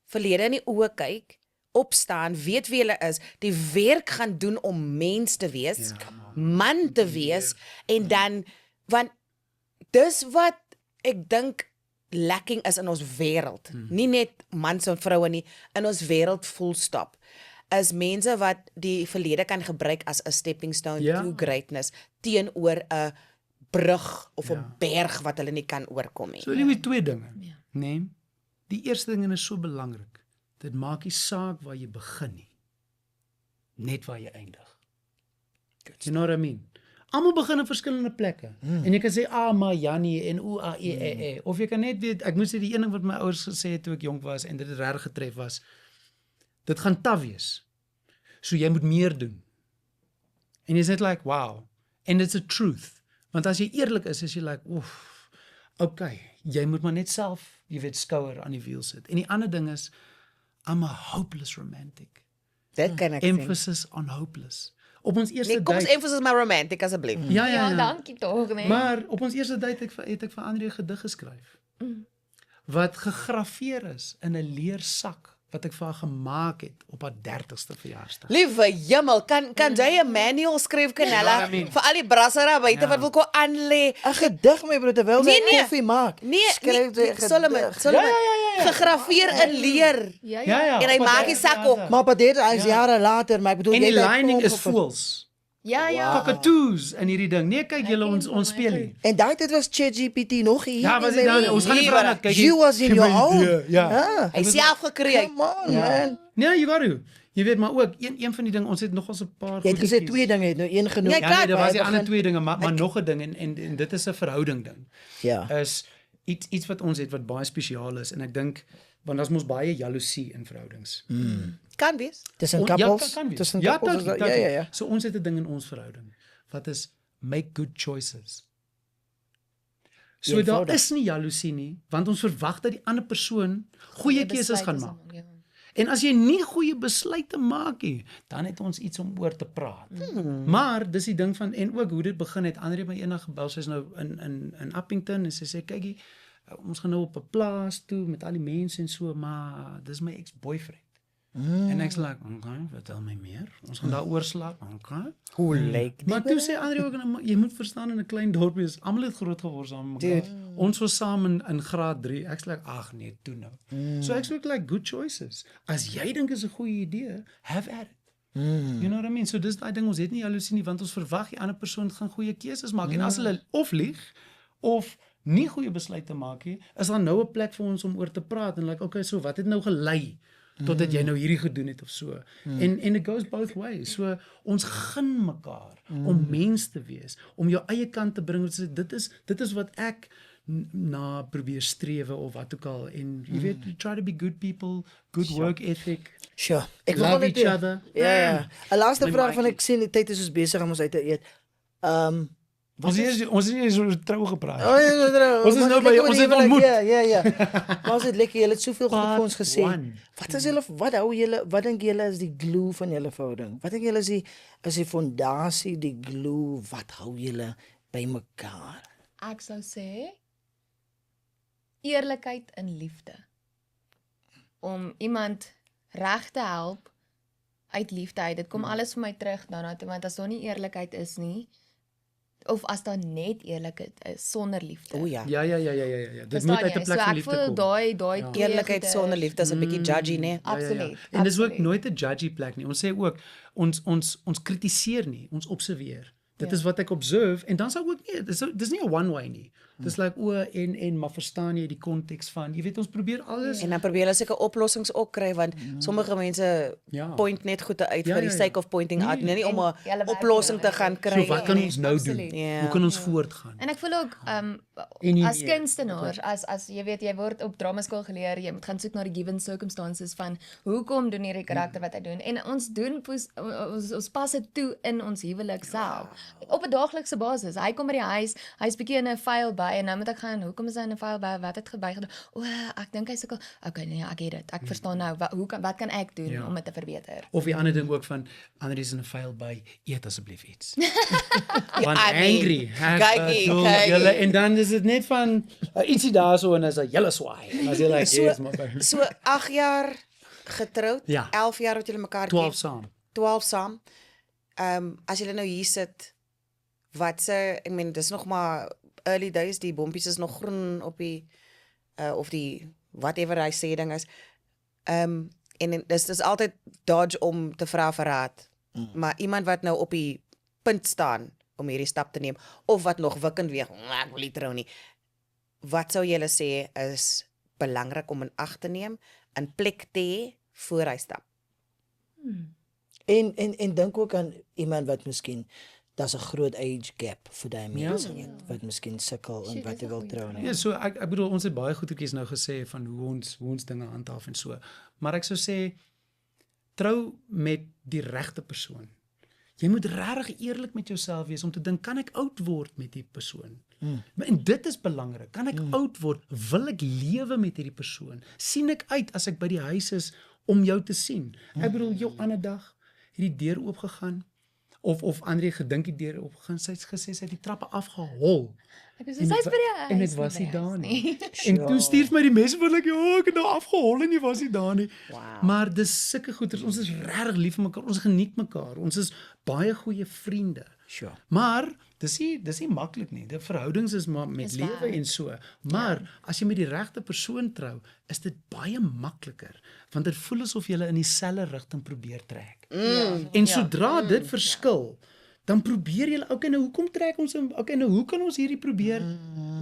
verlede in die oë kyk, opstaan, weet wie hulle is, die werk gaan doen om mens te wees, man te wees en dan want dis wat ek dink lacking is in ons wêreld. Nie net mans en vroue nie, in ons wêreld full stop. Is mense wat die verlede kan gebruik as 'n stepping stone Ja. to greatness teenoor 'n brug of 'n berg wat hulle nie kan oorkom nie. So die twee dinge, nee. Die eerste ding en is so belangrik. Dit maak nie saak waar jy begin nie. Net waar jy eindig. You know what I mean? Almal begin in verskillende plekke. En jy kan sê maar Jannie en of jy kan net weet, ek moet sê die een ding wat my ouers gesê het toe ek jonk was en dit het reg getref was, dit gaan taaf wees. So jy moet meer doen. En jy's net like, wow. And it's a truth. Want as jy eerlik is jy like, oef, okay, jy moet maar net self, jy weet, skouer aan die wiel sit. En die ander ding is, I'm a hopeless romantic. Dit kan ek sien. Emphasis on hopeless. Op ons eerste Nee, kom ons date. emphasis maar romantic asseblief. Ja, dankie tog, nee. Maar op ons eerste date het ek vir André 'n gedig geskryf. Wat gegraveer is in 'n leersak wat ek vir haar gemaak het op haar 30ste verjaarsdag. Liewe jemmel, kan jy 'n manual skryf Canella vir al die brassera buite wat wil kom aanlê? 'n gedig my broer terwyl sy koffie maak. Nee, Skryf sy 'n Solomon, gedig. gegraveer in leer. Ja, Ja. En hy op maak haar die sak 30ste. op. Maar op dit is jare later, maar ek bedoel En die jy het lining is opgevat. voels. Ja. Cockatoos in hierdie ding. Nee, kyk julle ons speel hier. En daai dit was ChatGPT nog hier. Ja, was dit dan ons gaan nie Nee, vra maar dat kyk. You was in your own. Ja. Hy self gekreë. Come on, man. Nee, you got to. Jy weet maar ook een van die dinge, ons het nog ons 'n paar Jy het gesê twee dinge, het nou een genoem. Ja, Ja, klaar, nee, daar was hy die ander begin- twee dinge, maar nog 'n ding en dit is 'n verhouding ding. Ja. Is iets wat ons het wat baie spesiaal is en ek dink want daar's mos baie jaloesie in verhoudings. Kan wees. Tussen Ja, couples, kan wees. tussen Ja, couples. totally, ja, ja, totally. ja. So ons het 'n ding in ons verhouding wat is make good choices. So daar Eenvoudig. is nie jaloesie nie, want ons verwag dat die ander persoon goeie keuses gaan maak. Ja. En as jy nie goeie besluite maak nie, dan het ons iets om oor te praat. Maar dis die ding van en ook hoe dit begin het. André my eendag gebel, sy's nou in Appington en sy sê kykie, ons gaan nou op 'n plaas toe met al die mense en so, maar dis my ex-boyfriend. En ek's like, okay, vertel my meer. Ons gaan daaroor slaap, okay. Hoe lyk Maar toe sê André ook, jy moet verstaan in 'n klein dorpie is almal het groot geword saam met mekaar. Ons was saam in graad 3. Ek's like, ag nee, toe nou. So ek's ook like good choices. As jy dink is 'n goeie idee, have at it. You know what I mean? So dis daai ding, ons het nie jaloesie nie want ons verwag die ander persoon gaan goeie keuses maak en as hulle of lieg of nie goeie besluite maak nie, is daar nou 'n plek vir ons om oor te praat en like, okay, so wat het nou gelei totdat jy nou hierdie gedoen het of so. En it goes both ways. So ons gun mekaar om mens te wees, om jou eie kant te bring. Dit is wat ek na probeer strewe of wat ook al en jy weet, you try to be good people, good work ethic. Sure. Ek Love wil net each other. Ja, ja. 'n Laaste My vraag van maatjie. ek sien die tyd is ons besig om ons uit te eet. Ons het nie so trou gepraat. Oh, ja, Ons is nou by ons het ontmoet. Ja, ja, ja. Maar ons het lekker, julle het soveel goed vir ons gesê. Part one. Wat dink julle is die glue van julle verhouding? Wat dink julle is die fondasie, die glue wat hou julle bymekaar? Ek sou sê eerlikheid en liefde. Om iemand reg te help uit liefde uit. Dit kom alles vir my terug daarna toe want as daar nie eerlikheid is nie of as daar net eerlikheid is sonder liefde. O ja. Ja. Dit Verstaan moet uit jy? 'n plek So van ek liefde voel kom. daai twee Eerlikheid goede- sonder liefde is 'n bietjie judgy, né? Absoluut. En dis ook absoluut. nooit 'n judgy plek nie. Ons sê ook ons kritiseer nie, ons observeer. Dit is wat ek observe en dan sou ook nie dis nie 'n one way nie. Dis like en maar verstaan jy die konteks van, jy weet ons probeer alles En dan probeer hulle seker oplossings ook kry want sommige mense Ja. point net goede uit Ja, vir die ja, sake ja. of pointing out, nie om 'n julle werk oplossing te nou, gaan ja. kry. So wat kan nie. ons nou doen? Absoluut. Ja. Hoe kan ons voortgaan? En ek voel ook nie as meer. kunstenaar, as jy weet jy word op dramaskool geleer, jy moet gaan soek na die given circumstances van hoekom doen hierdie karakter wat hy doen. En ons doen ons pas dit toe in ons huwelik self. Op 'n daaglikse basis. Hy kom by die huis, hy's bietjie in 'n file by en nou moet ek gaan, hoekom is hy in 'n file by? Wat het gebeur? O, ek dink hy sukkel. Okay, nee, ek het dit. Ek verstaan nou. Wat kan ek doen om dit te verbeter? Of die ander ding ook van ander is in 'n file by eet asseblief iets. Want I mean, angry. kykie. Julle en dan is dit net van ietsie daarso en as 'n julle swaai. En as jy like yes, maar So 8 jaar getroud, Ja. 11 jaar wat julle mekaar 12 ken, saam. 12 saam. As julle nou hier sit, wat se, ek meen dis nog maar early days, die bompies is nog groen op die of die whatever hy sê ding is. En dis altyd dodge om te vra vir raad. Maar iemand wat nou op die punt staan om hierdie stap te neem of wat nog wikkend weeg, ek wil nie trou nie. Wat sou julle sê is belangrik om in ag te neem, in plek te hê voor hy stap? En dink ook aan iemand wat miskien daar's 'n groot age gap vir daai mense wat miskien sukkel en wat wil trou nie. Ja, so ek bedoel ons het baie goedetjies nou gesê van hoe ons dinge handhaaf en so. Maar ek sou sê trou met die regte persoon. Jy moet regtig eerlik met jouself wees om te dink, kan ek oud word met die persoon? En dit is belangrik. Kan ek oud word? Wil ek lewe met hierdie persoon? Sien ek uit as ek by die huis is om jou te sien? Ek bedoel jou ander dag het die deur oopgegaan of André gedink die deur oopgegaan, sy het gesê sy het die trappe afgehol. Ek was sy's by die huis. En ek was nie daar nie. En toe stuur my die mense vir ek, ek het nou afgehol en jy was nie daar nie. Wow. Maar dis sulke goeders, ons is regtig lief vir mekaar, ons geniet mekaar, ons is baie goeie vriende. Sure. Maar dis nie maklik nie. Die verhoudings is maar met lewe en so. Maar as jy met die regte persoon trou, is dit baie makliker want dit voel asof jy in dieselfde rigting probeer trek. En sodra dit verskil, dan probeer jy, okay, nou hoekom trek ons okay, nou hoe kan ons hierdie probeer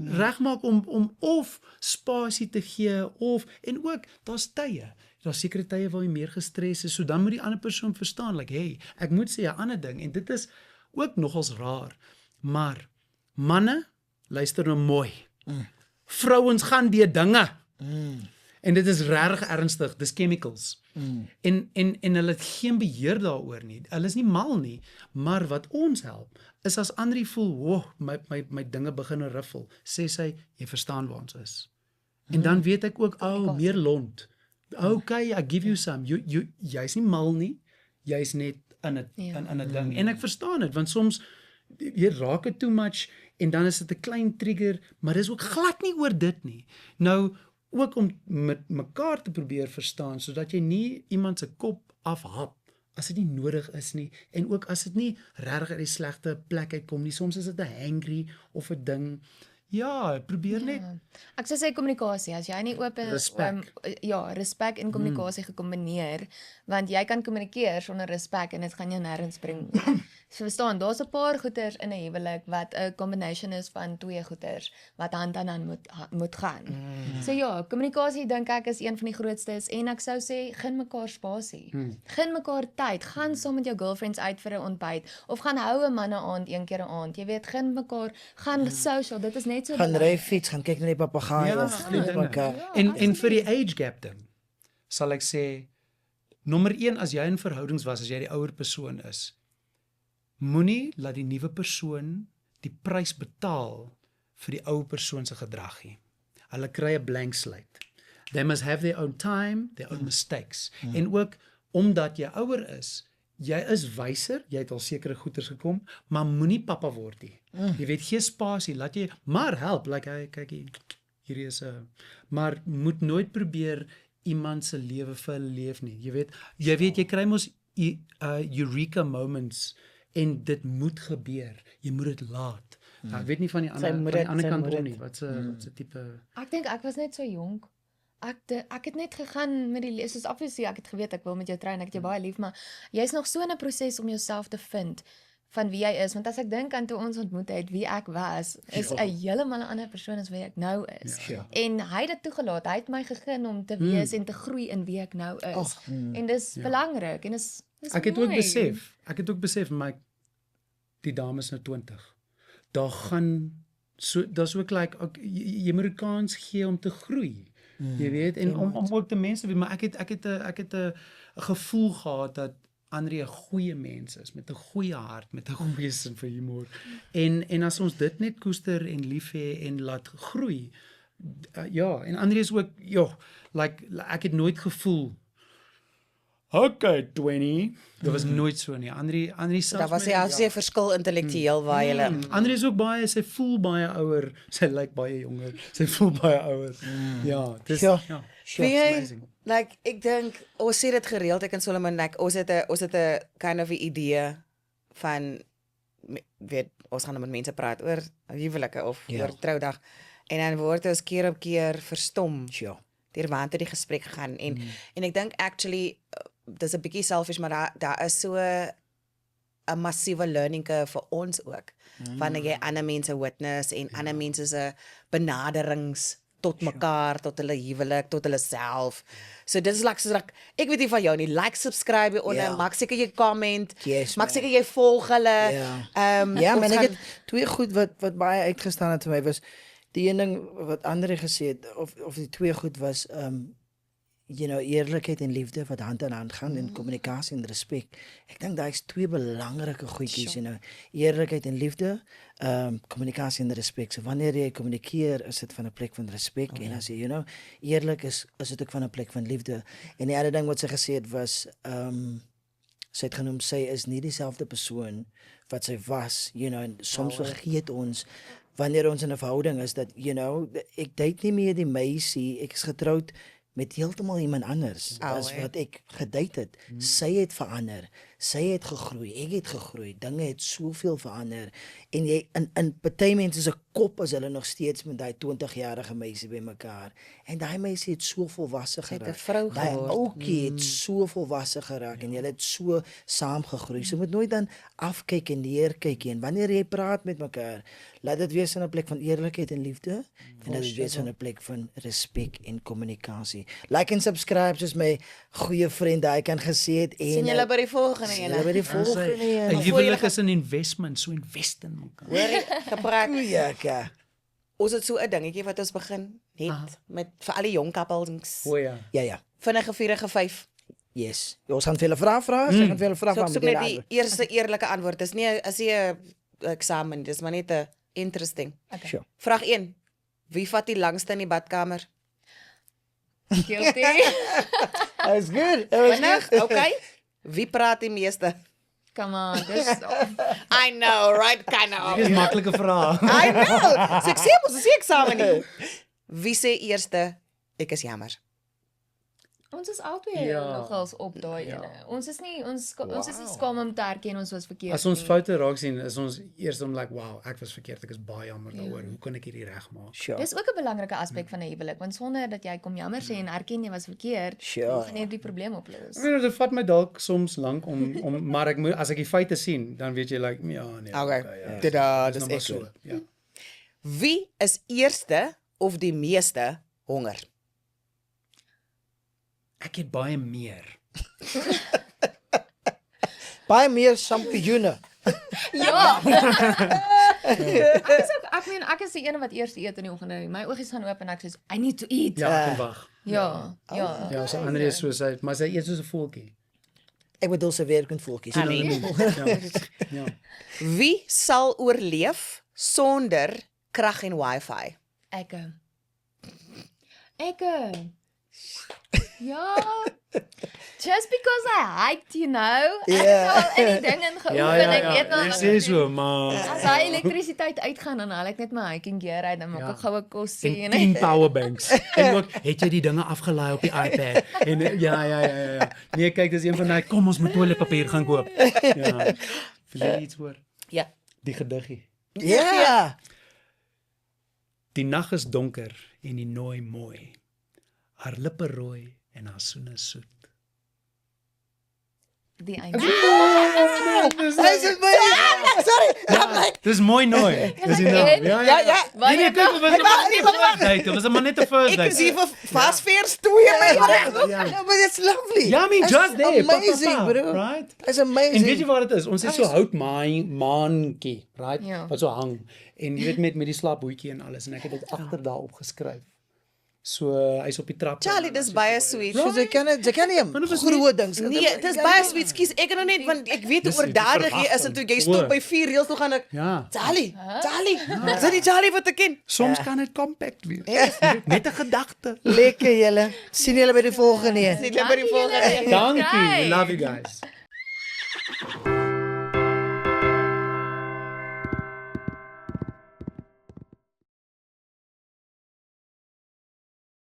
regmaak om of spasie te gee of en ook daar's tye. Daar's sekere tye waar jy meer gestres is, so dan moet die ander persoon verstaan like, hey, ek moet sê 'n ander ding en dit is ook nogals raar. Maar manne, luister nou mooi. Vrouens gaan deur dinge. En dit is regtig ernstig, dis chemicals. En hulle het geen beheer daaroor nie. Hulle is nie mal nie, maar wat ons help is as Andri voel, "Woh, my dinge begin riffel," sê sy, "Jy verstaan waar ons is." En dan weet ek ook, meer lont. Okay, I give you some. Jy's nie mal nie. Jy's net in 'n ding. En ek verstaan dit, want soms jy raak dit too much en dan is dit 'n klein trigger, maar dis ook glad nie oor dit nie. Nou ook om met mekaar te probeer verstaan sodat jy nie iemand se kop afhap as dit nie nodig is nie en ook as dit nie regtig uit die slegte plek uitkom nie. Soms is dit 'n hangry of 'n ding. Ja, probeer net. Ek sou sê kommunikasie, as jy nie oop is Respek. Respek en kommunikasie gekombineer, want jy kan kommunikeer sonder respek en dit gaan jou nêrens bring. So verstaan, daar's 'n paar goeters in 'n huwelik wat 'n combination is van twee goeters wat hand aan hand moet gaan. So ja, kommunikasie dink ek is een van die grootstes en ek sou sê gun mekaar spasie. Gun mekaar tyd, gaan saam met jou girlfriends uit vir 'n ontbyt of gaan hou 'n manne aand een keer 'n aand. Jy weet, gun mekaar, gaan social, dit is net so Gaan belangrik. ry fiets, gaan kyk na die papegaai of die dinge. mekaar. En vir die age gap ding sal ek sê nommer 1 as jy in verhoudings was, as jy die ouer persoon is, moenie laat die nuwe persoon die prys betaal vir die ou persoon se gedrag nie. Hulle kry 'n blank slate. They must have their own time, their own mistakes. En ook omdat jy ouer is, jy is wyser, jy het al sekere goeders gekom, maar moenie pappa word nie. Jy weet, gee spasie, laat jy maar help, like hy kyk hierdie is 'n maar moet nooit probeer iemand se lewe vir hulle leef nie. Jy weet jy kry mos eureka moments en dit moet gebeur. Jy moet dit laat. Nou, ek weet nie van die ander kant om nie. Wat se tipe Ek dink ek was net so jonk. Ek het net gegaan met die soos obviously ek het geweet ek wil met jou trou en ek het jou baie lief, maar jy's nog so in 'n proses om jouself te vind van wie hy is, want as ek dink aan toe ons ontmoet het wie ek was, is 'n heeltemal 'n ander persoon as wie ek nou is. En hy het dit toegelaat. Hy het my gegee om te wees en te groei in wie ek nou is. En dis belangrik en dis Ek het mooi. ook besef my die dames nou 20. Daar gaan daar's ook jy moet 'n kans gee om te groei. Jy weet en om ook te mense te weet, maar ek het 'n gevoel gehad dat André 'n goeie mens is met 'n goeie hart, met 'n goeie sin vir humor. En as ons dit net koester en lief hê en laat groei. En André is ook ek het nooit gevoel okay, 20. Dit was nooit so nie. André selfs Daar was hy 'n verskil intellektueel waar jy André is ook baie, sy voel baie ouer, sy lyk baie jonger, sy voel baie ouer. Ja, dis Weet jy, amazing. ek dink ons sê dit gereeld ek en Solomon ons het 'n kind of 'n idee van weet ons gaan met mense praat oor huwelike of oor troudag en dan word ons keer op keer verstom. Deur waante die gesprek gegaan en ek dink actually dis 'n bietjie selfish maar daar is so 'n massiewe learning curve vir ons ook. Wanneer jy ander mense witness en ander mense se benaderings tot mekaar, tot hulle huwelik, tot hulle self. So dit is ek weet nie van jou nie, like, subscribe hieronder, maak seker jy comment, maak seker jy volg hulle. Maar ek het twee goed wat baie uitgestaan het vir my was die een ding wat André gesê het of die twee goed was eerlikheid en liefde wat hand aan hand gaan en kommunikasie en respek. Ek dink daai is twee belangrike goedjies, eerlikheid en liefde, kommunikasie en respek. So wanneer jy kommunikeer, is dit van 'n plek van respek en as jy eerlik is dit ook van 'n plek van liefde. En die ander ding wat sy gesê het was sy het genoem sy is nie dieselfde persoon wat sy was, en soms vergeet ons wanneer ons in 'n verhouding is dat ek date nie meer die meisie, ek is getroud met heeltemal iemand anders as wat ek gedate het. Sy het verander, sy het gegroei, ek het gegroei, dinge het soveel verander en jy in party mense se kop as hulle nog steeds met daai 20-jarige meisie bymekaar en daai meisie het so volwasse geraak. 'n vrou Daai geword. ouetjie het so volwasse geraak en julle het so saam gegroei. So moet nooit dan afkyk en neerkyk en wanneer jy praat met mekaar, laat dit wees in 'n plek van eerlikheid en liefde en laat dit wees in 'n plek van respek en kommunikasie. Like en subscribe soos my goeie vriend daai kan gesê het en sien julle by die volgende julle by die volgende 'n huwelik is 'n investment, so invest in mekaar. Hoor gepraat. goeieke. Ons het so 'n dingetjie wat ons begin net met vir al die jong couples. Ja. Vinnige 4 Yes. Ons gaan vir hulle vra, sy gaan vir hulle vra So ek van soek net die eerste eerlike antwoord. Dis nie 'n eksamen, dis maar net 'n interesting. Sure. Vraag 1. Wie vat die langste in die badkamer? Guilty. That was good. That was Vinnig, good. okay. Wie praat die meeste? Come on, dis I know, right? Kind of. Dis 'n maklike vraag. I know. So ek sê mos, dis nie eksamen nie. Wie sê eerste ek is jammer? ons is albei nogals op daai ene. Ons is nie skaam om te erken ons was verkeerd. As ons foute raak sien, is ons eers om wow, ek was verkeerd, ek is baie jammer daaroor. Hoe kan ek hierdie regmaak? Sure. Dis ook 'n belangrike aspek van 'n huwelik, want sonder dat jy kom jammer sê en erken jy was verkeerd, gaan jy die probleem oplos. Dit vat my dalk soms lank om maar ek moet as ek die feite sien, dan weet jy nee. Okay. Dis nou maar ek. so. Ja. Wie is eerste of die meeste honger? Ek het baie meer. Baie meer sampioene. Ja. Ek is die een wat eers eet in die oggend. My oogies gaan oop en ek sê I need to eat. Ja, ek kan wag. Ja. Ja, so ander is soos hy, maar sy eet soos 'n voeltjie. Ek bedoel sy werk in voeltjies. Ja. Wie sal oorleef sonder krag en wifi? Ek. Ja. Just because I hiked, Ek het al in die ding ingeoefen, ek weet Ek sê so, maar as hy elektrisiteit uitgaan, dan haal ek net my hiking gear uit, dan maak ek goue kos en 10 powerbanks. En ook, het jy die dinge afgelaai op die iPad? En ja. Nee, kyk, dis een van daai, kom ons moet toiletpapier gaan koop. Ja. Wil jy iets hoor? Ja. Die gediggie. Ja. Die nag is donker en die nooi mooi. Haar lippe rooi en haar soene soet. Die einde. Hy sê my. sorry. Dis mooi nooi. Dis die naam. Ja. Ja. Nee, kyk, dit was maar net 'n first date. Dit was maar net 'n first Ek date. is hier vir Fast Fairs 2 my. No, but it's lovely. Ja, I mean, just there. Amazing, bro. Right? It's En weet jy amazing. wat dit is? Ons het so houtmaantjie, right? Ja. Wat so hang. En jy weet met die slapboetjie en alles en ek het dit agter daarop geskryf. So hy's op die trap. Charlie, dis baie sweet. So jy kan nie groot dings. Nee, dis baie sweet. Skus, ek het nog net want ek weet hoe Dis die oordadig jy is en toe jy stop hoor. by 4 reëls toe gaan ek Ja. Charlie. Is dit die Charlie wat ek ken? Soms kan dit compact wees. Net 'n gedagte. Lekker julle. Sien julle by die volgende een. Net by die volgende. Dankie. We love you guys.